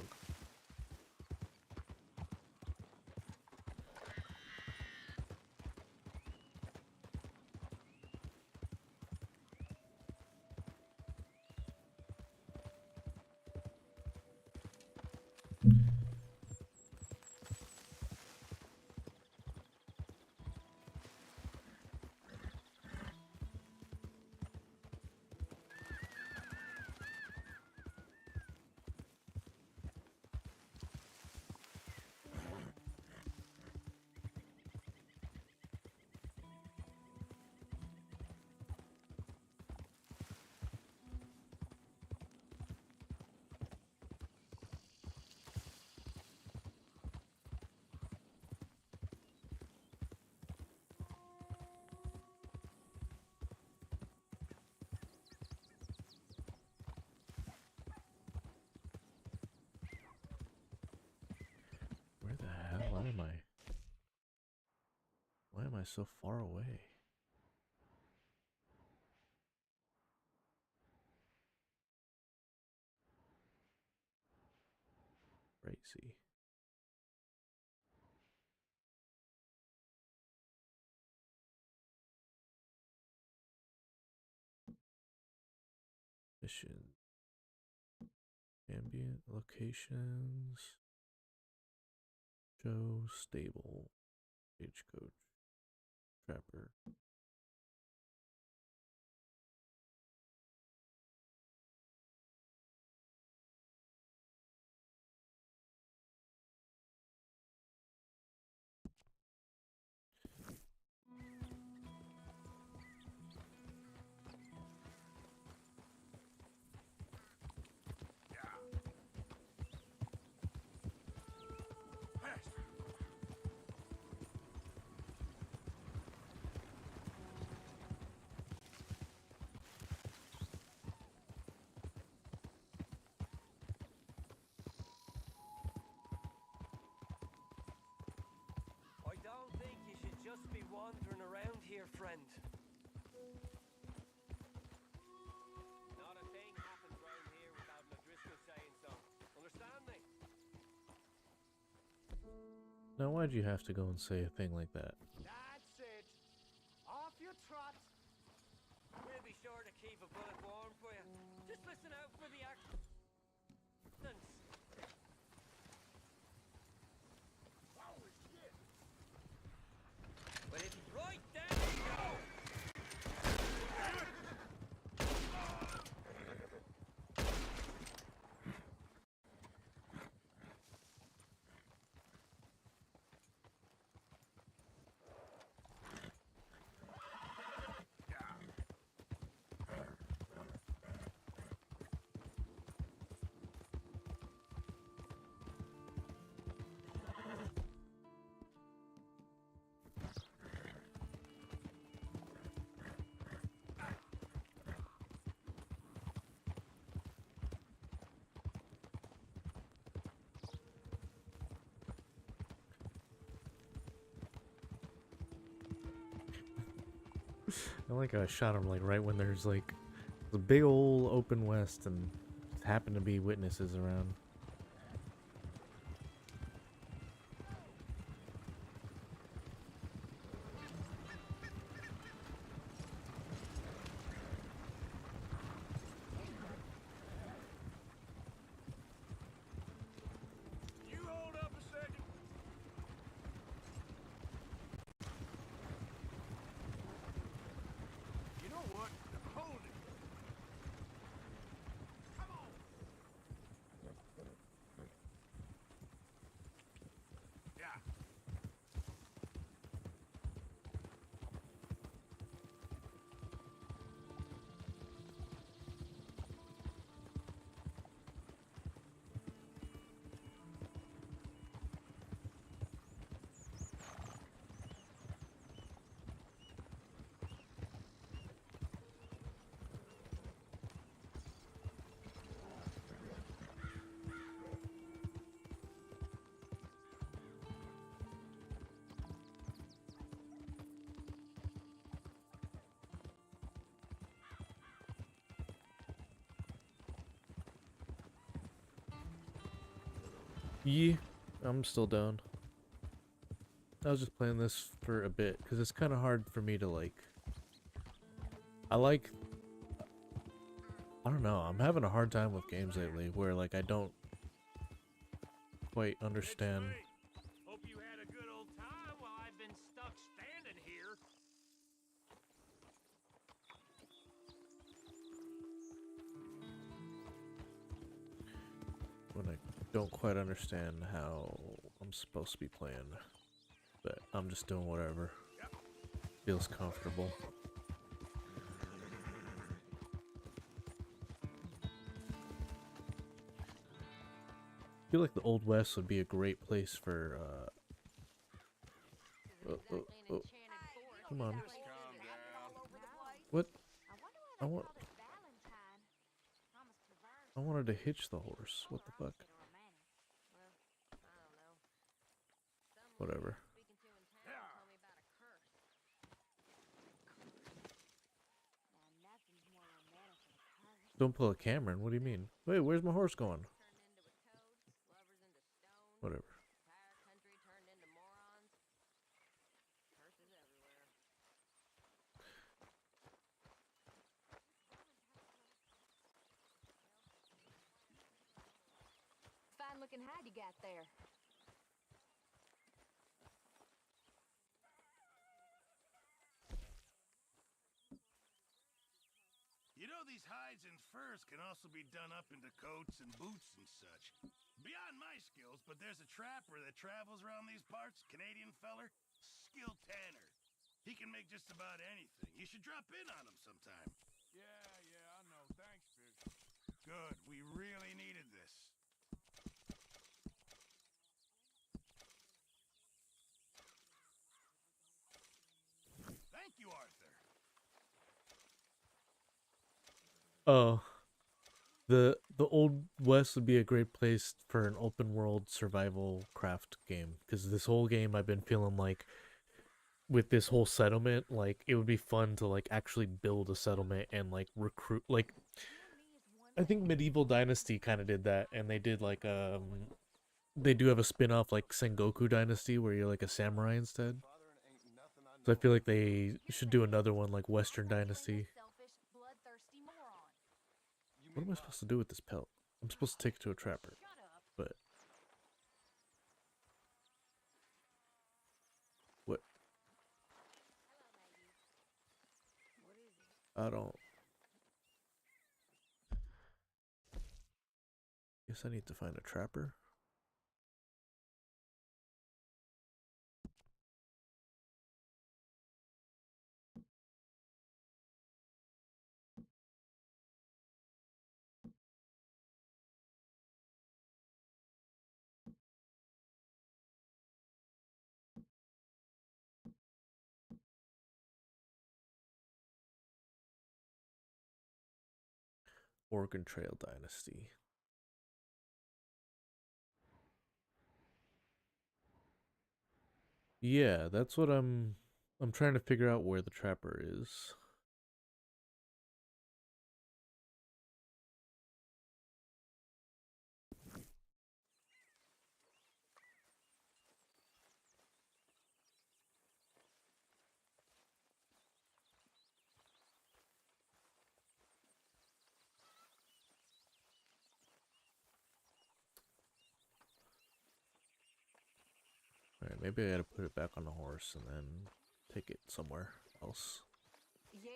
so far away? Crazy. Mission. Ambient locations. Show stable. Stagecoach. Trapper. I don't think you should just be wandering around here, friend. Not a thing happens around here without an O'Driscoll saying so. Understand me? Now, why'd you have to go and say a thing like that? That's it. Off you trot. We'll be sure to keep a bullet warm for you. Just listen out for the accents. Holy shit! Well, it's right there you go. I like how I shot him like right when there's like the big old open west and happen to be witnesses around. You hold up a second. You know what? Hold it. Come on. Yeah. Yeah, I'm still down. I was just playing this for a bit because it's kind of hard for me to like. I don't know. I'm having a hard time with games lately where like I don't quite understand. Hope you had a good old time while I've been stuck standing here. When I don't quite understand how I'm supposed to be playing, but I'm just doing whatever feels comfortable. I feel like the Old West would be a great place for come on. What? I wanted to hitch the horse. What the fuck? Whatever. Don't pull a Cameron. What do you mean? Wait, where's my horse going? Whatever. Fine looking hide you got there. You know, these hides and furs can also be done up into coats and boots and such. Beyond my skills, but there's a trapper that travels around these parts, Canadian feller, skilled tanner. He can make just about anything. You should drop in on him sometime. Yeah, I know. Thanks, Fish. Good, we really needed this. Thank you, Arthur. Oh, the Old West would be a great place for an open world survival craft game, because this whole game I've been feeling like with this whole settlement, like it would be fun to like actually build a settlement and like recruit. Like I think Medieval Dynasty kind of did that, and they did like they do have a spin-off like Sengoku Dynasty where you're like a samurai instead. So I feel like they should do another one like Western Dynasty. What am I supposed to do with this pelt? I'm supposed to take it to a trapper, but what? I don't. Guess I need to find a trapper. Oregon Trail Dynasty. Yeah, that's what I'm trying to figure out where the trapper is. Alright, maybe I gotta put it back on the horse and then take it somewhere else. Yeah?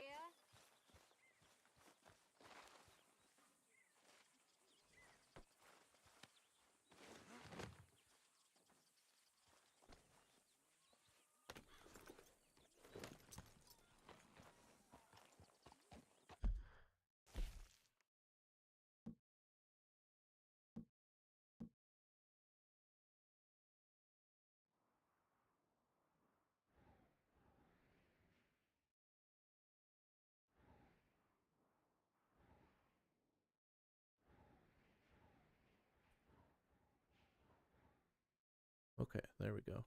Okay, there we go.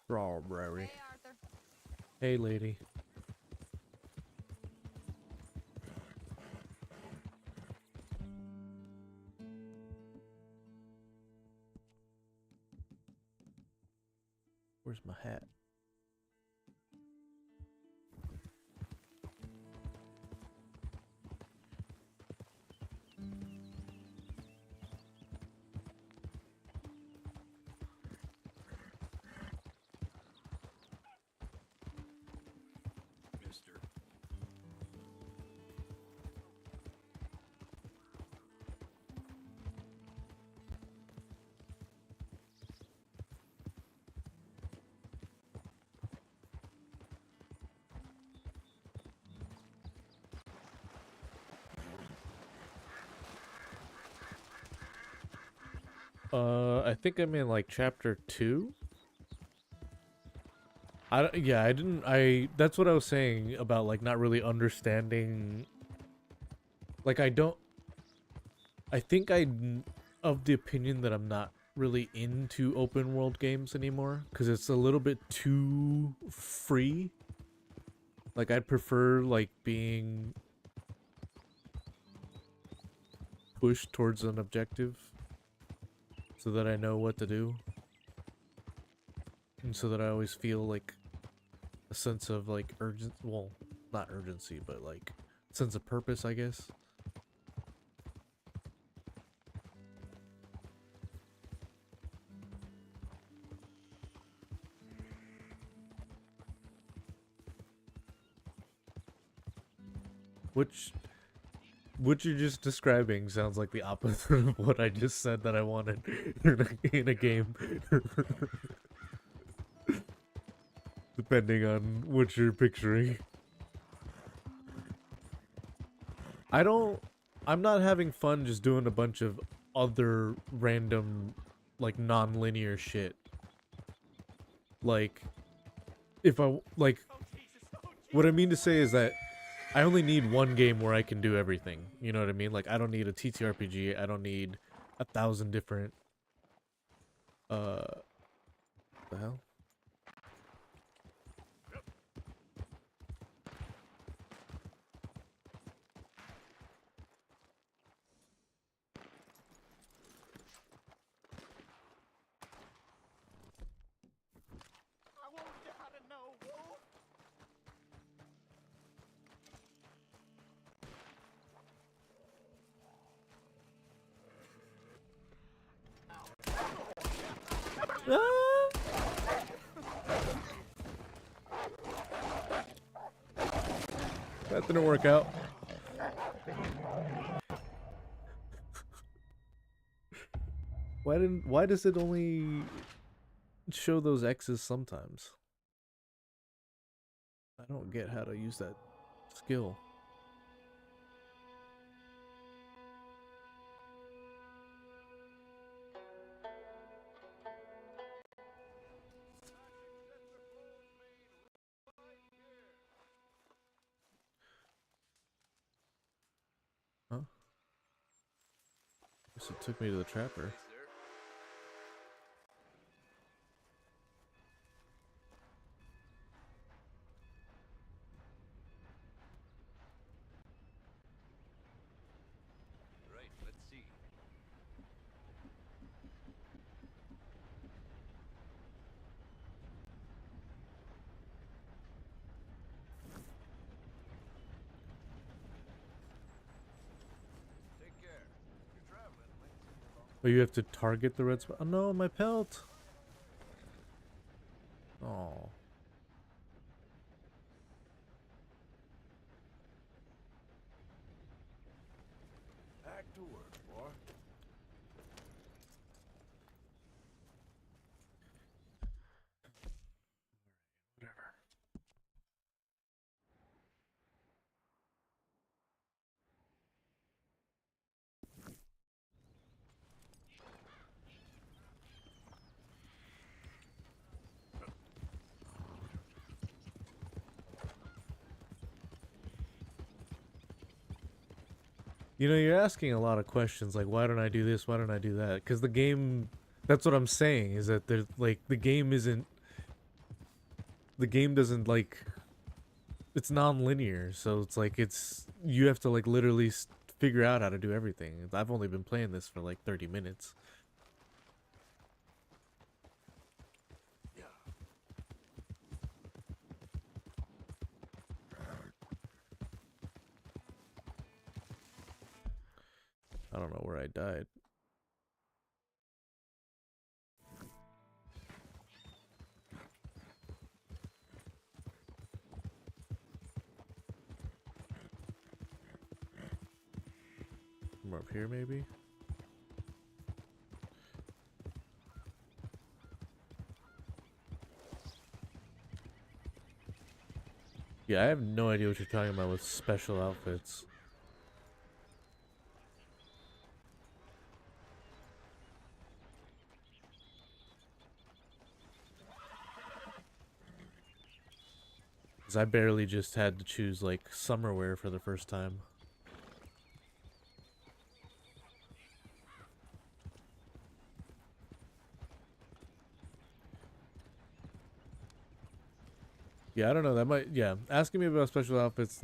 Strawberry. Hey, Arthur. Hey, lady. Where's my hat? Mister. I think I'm in like chapter 2. That's what I was saying about like not really understanding. Like I think of the opinion that I'm not really into open world games anymore because it's a little bit too free. Like, I'd prefer like being pushed towards an objective so that I know what to do, and so that I always feel like a sense of like well, not urgency, but like sense of purpose, I guess. What you're just describing sounds like the opposite of what I just said that I wanted in a game. Depending on what you're picturing. I'm not having fun just doing a bunch of other random, like, non-linear shit. Like, what I mean to say is that I only need one game where I can do everything. You know what I mean? Like, I don't need a TTRPG. I don't need 1,000 different... What the hell? That didn't work out. Why does it only show those X's sometimes? I don't get how to use that skill. Huh? Guess it took me to the trapper. Right, let's see. Take care. You're traveling. Oh, you have to target the red spot? Oh no, my pelt! Oh. Back to work, boy. Whatever. You know, you're asking a lot of questions, like, why don't I do this, why don't I do that? Because the game, that's what I'm saying, is that there's, like, the game doesn't, like, it's non-linear, so it's like, you have to, like, literally figure out how to do everything. I've only been playing this for, like, 30 minutes. I don't know where I died. Somewhere up here, maybe? Yeah, I have no idea what you're talking about with special outfits. Because I barely just had to choose, like, summer wear for the first time. Yeah, I don't know. That might, yeah. Asking me about special outfits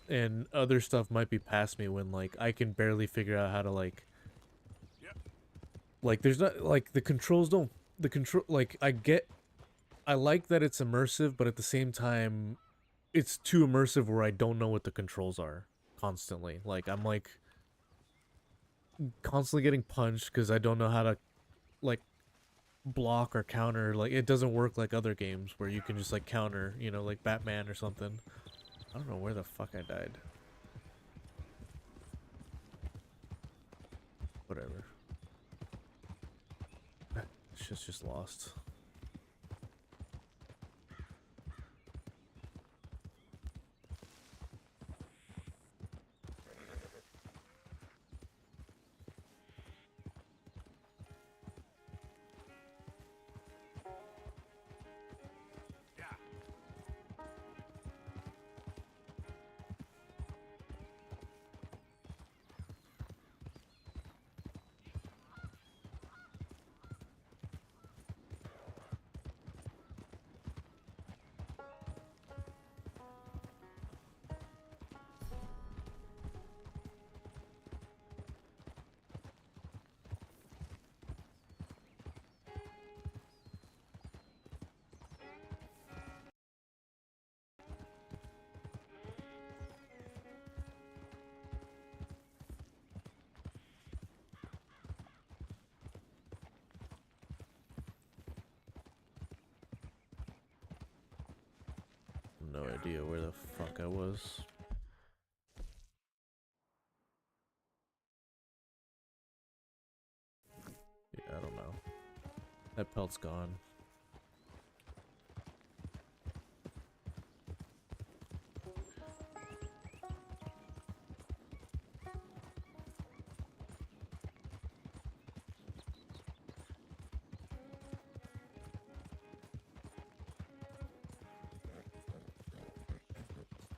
and other stuff might be past me when, like, I can barely figure out how to, like, there's not, like, the controls don't, like, I like that it's immersive, but at the same time, it's too immersive where I don't know what the controls are constantly. Like, I'm, like, constantly getting punched because I don't know how to, like, block or counter. Like, it doesn't work like other games where you can just, like, counter, you know, like Batman or something. I don't know where the fuck I died. Whatever. Shit's just lost. No idea where the fuck I was. Yeah, I don't know. That pelt's gone.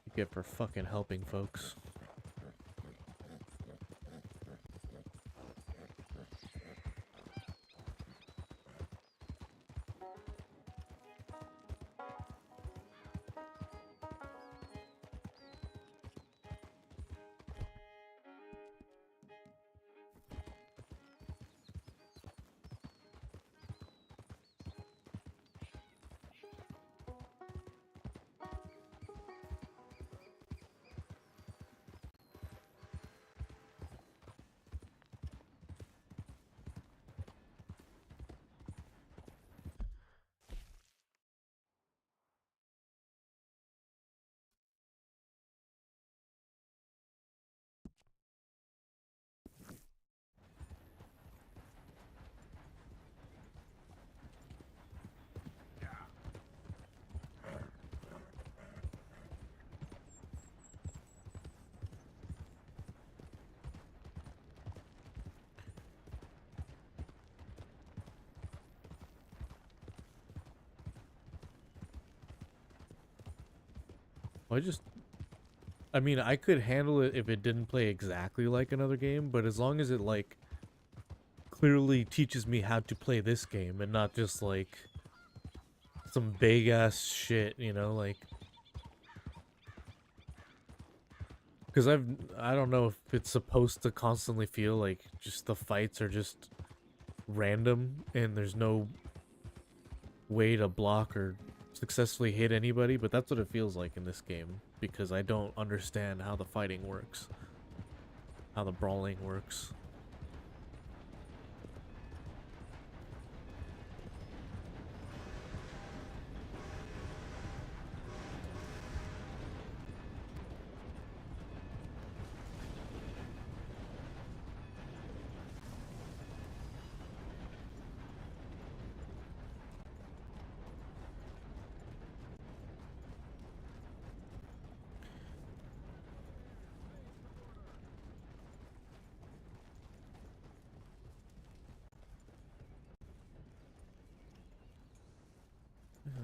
You get for fucking helping folks. I mean, I could handle it if it didn't play exactly like another game, but as long as it, like, clearly teaches me how to play this game and not just, like, some big-ass shit, you know, like... Because I don't know if it's supposed to constantly feel like just the fights are just random and there's no way to block or successfully hit anybody, but that's what it feels like in this game because I don't understand how the fighting works, how the brawling works.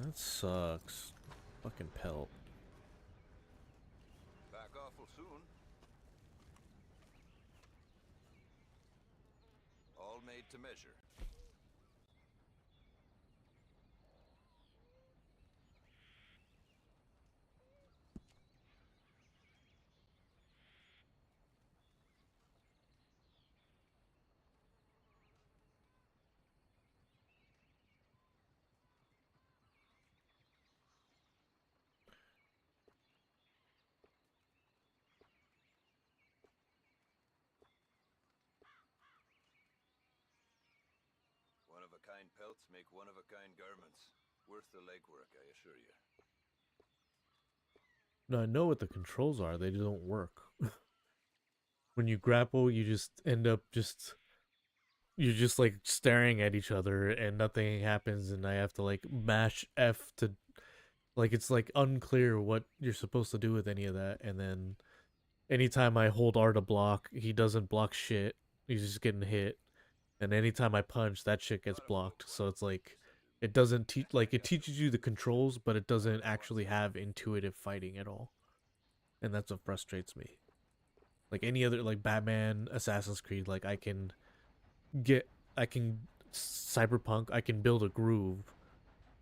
That sucks. Fucking pelt. Back awful soon. All made to measure. pelts make one-of-a-kind garments. Worth the legwork, I assure you. No, I know what the controls are. They don't work. When you grapple, you just end up you're just like staring at each other and nothing happens, and I have to like mash F to like it's like unclear what you're supposed to do with any of that. And then anytime I hold R to block, he doesn't block shit. He's just getting hit. And anytime I punch, that shit gets blocked. So it's like it doesn't teach like it teaches you the controls, but it doesn't actually have intuitive fighting at all. And that's what frustrates me. Like any other like Batman, Assassin's Creed, like I can Cyberpunk, I can build a groove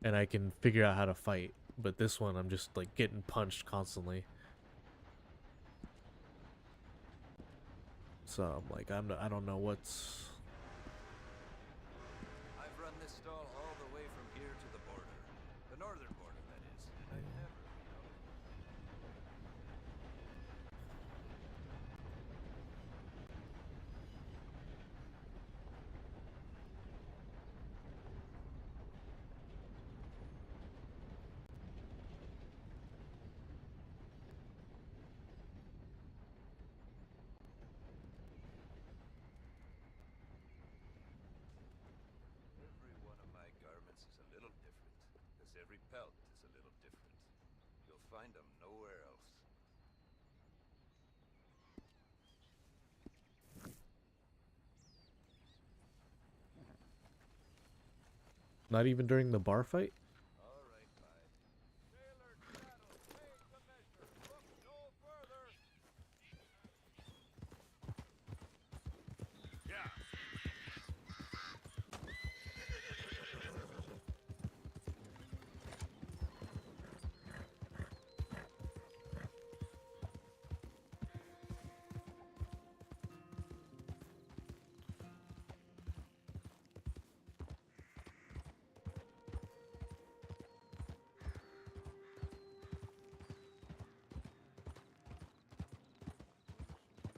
and I can figure out how to fight. But this one I'm just like getting punched constantly. So I'm like I don't know what's I've run this stall all the way from here to the border. The northern border, that is. And I never, every one of my garments is a little different, because every pelt is a little different. You'll find them nowhere else. not even during the bar fight? All right, bye. Sailor Shadow, take the measure. Look no further. Yeah.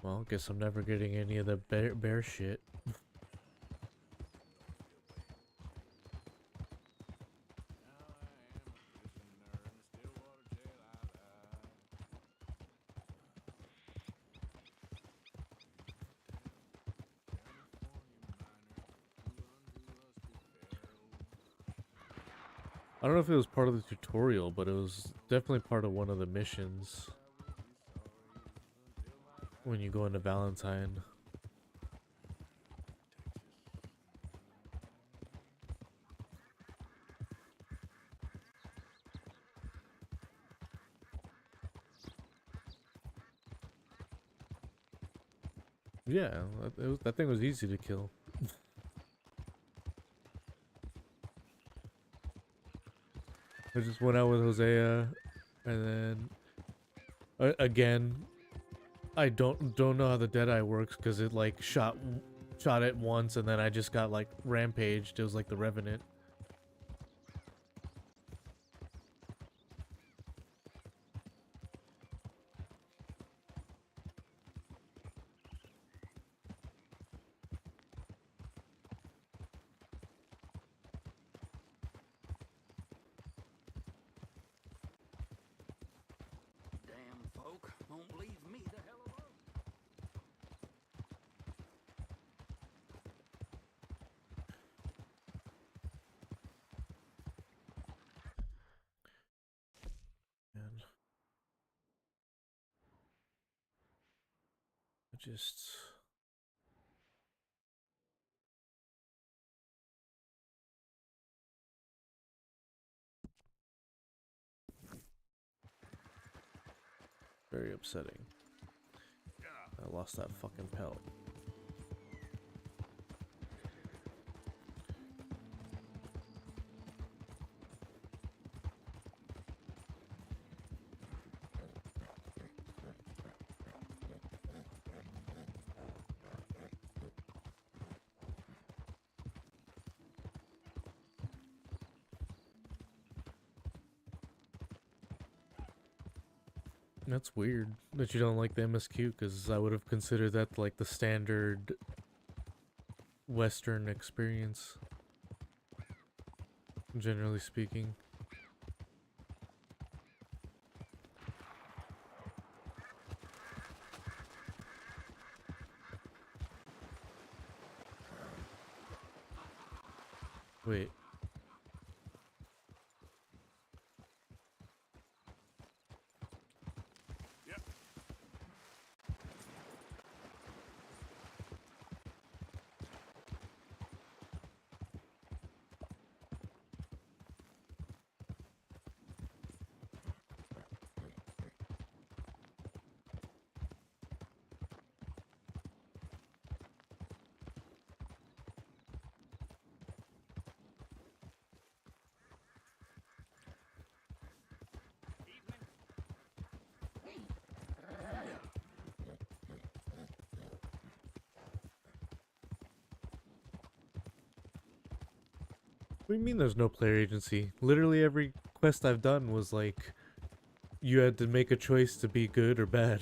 Well, guess I'm never getting any of the bear shit. I don't know if it was part of the tutorial, but it was definitely part of one of the missions when you go into Valentine. Yeah, that thing was easy to kill. I just went out with Hosea, and then again, I don't know how the Deadeye works because it like shot it once, and then I just got like rampaged. It was like the Revenant. Damn folk won't leave me the hell alone. And I just. Very upsetting. I lost that fucking pelt. That's weird that you don't like the MSQ, because I would have considered that like the standard Western experience. generally speaking. Wait. What do you mean there's no player agency? Literally every quest I've done was like, you had to make a choice to be good or bad.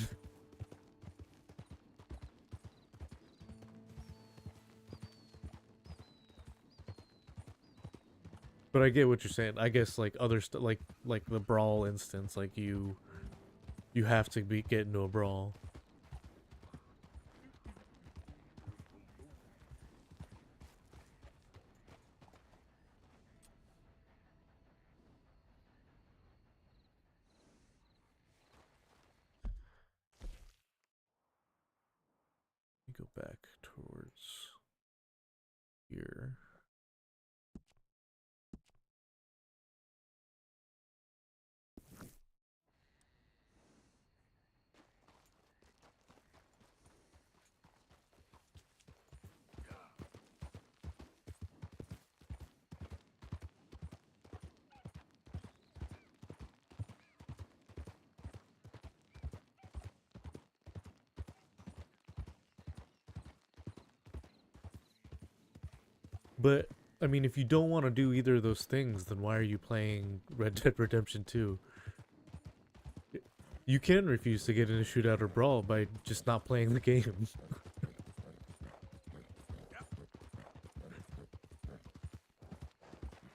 But I get what you're saying. I guess like other stuff, like the brawl instance, like you have to get into a brawl. Let me go back towards here. But, I mean, if you don't want to do either of those things, then why are you playing Red Dead Redemption 2? You can refuse to get in a shootout or brawl by just not playing the game.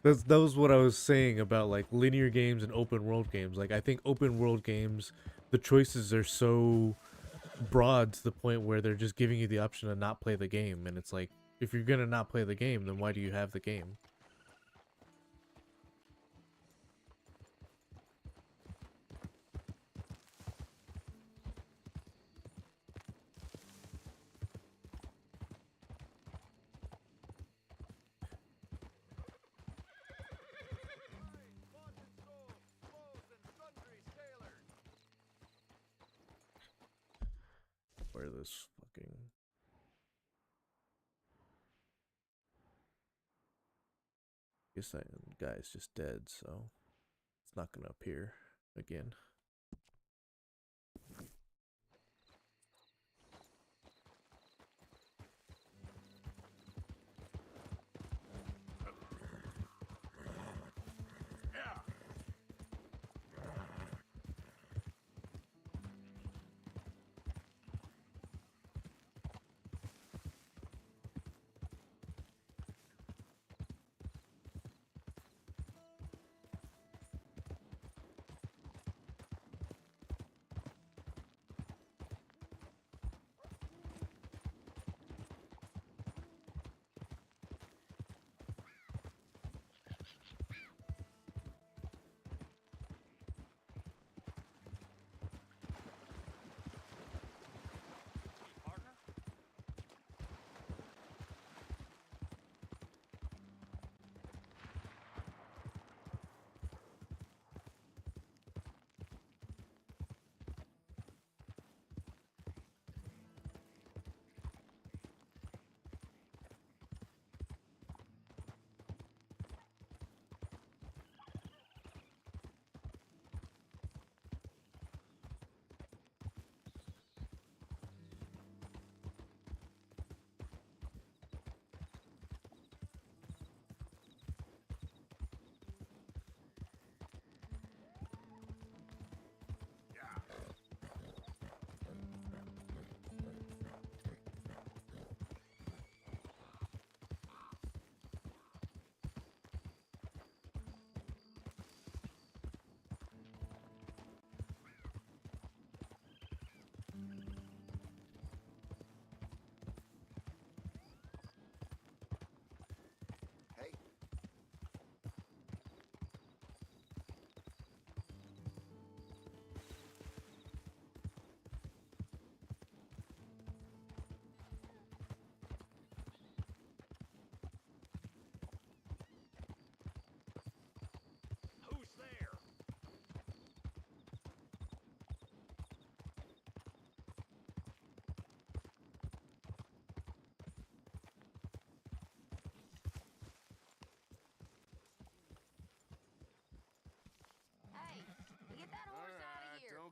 That was what I was saying about, like, linear games and open world games. Like, I think open world games, the choices are so broad to the point where they're just giving you the option to not play the game, and it's like, if you're gonna not play the game, then why do you have the game? Where this fucking... Guess that guy's just dead, so it's not gonna appear again.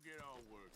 get all worked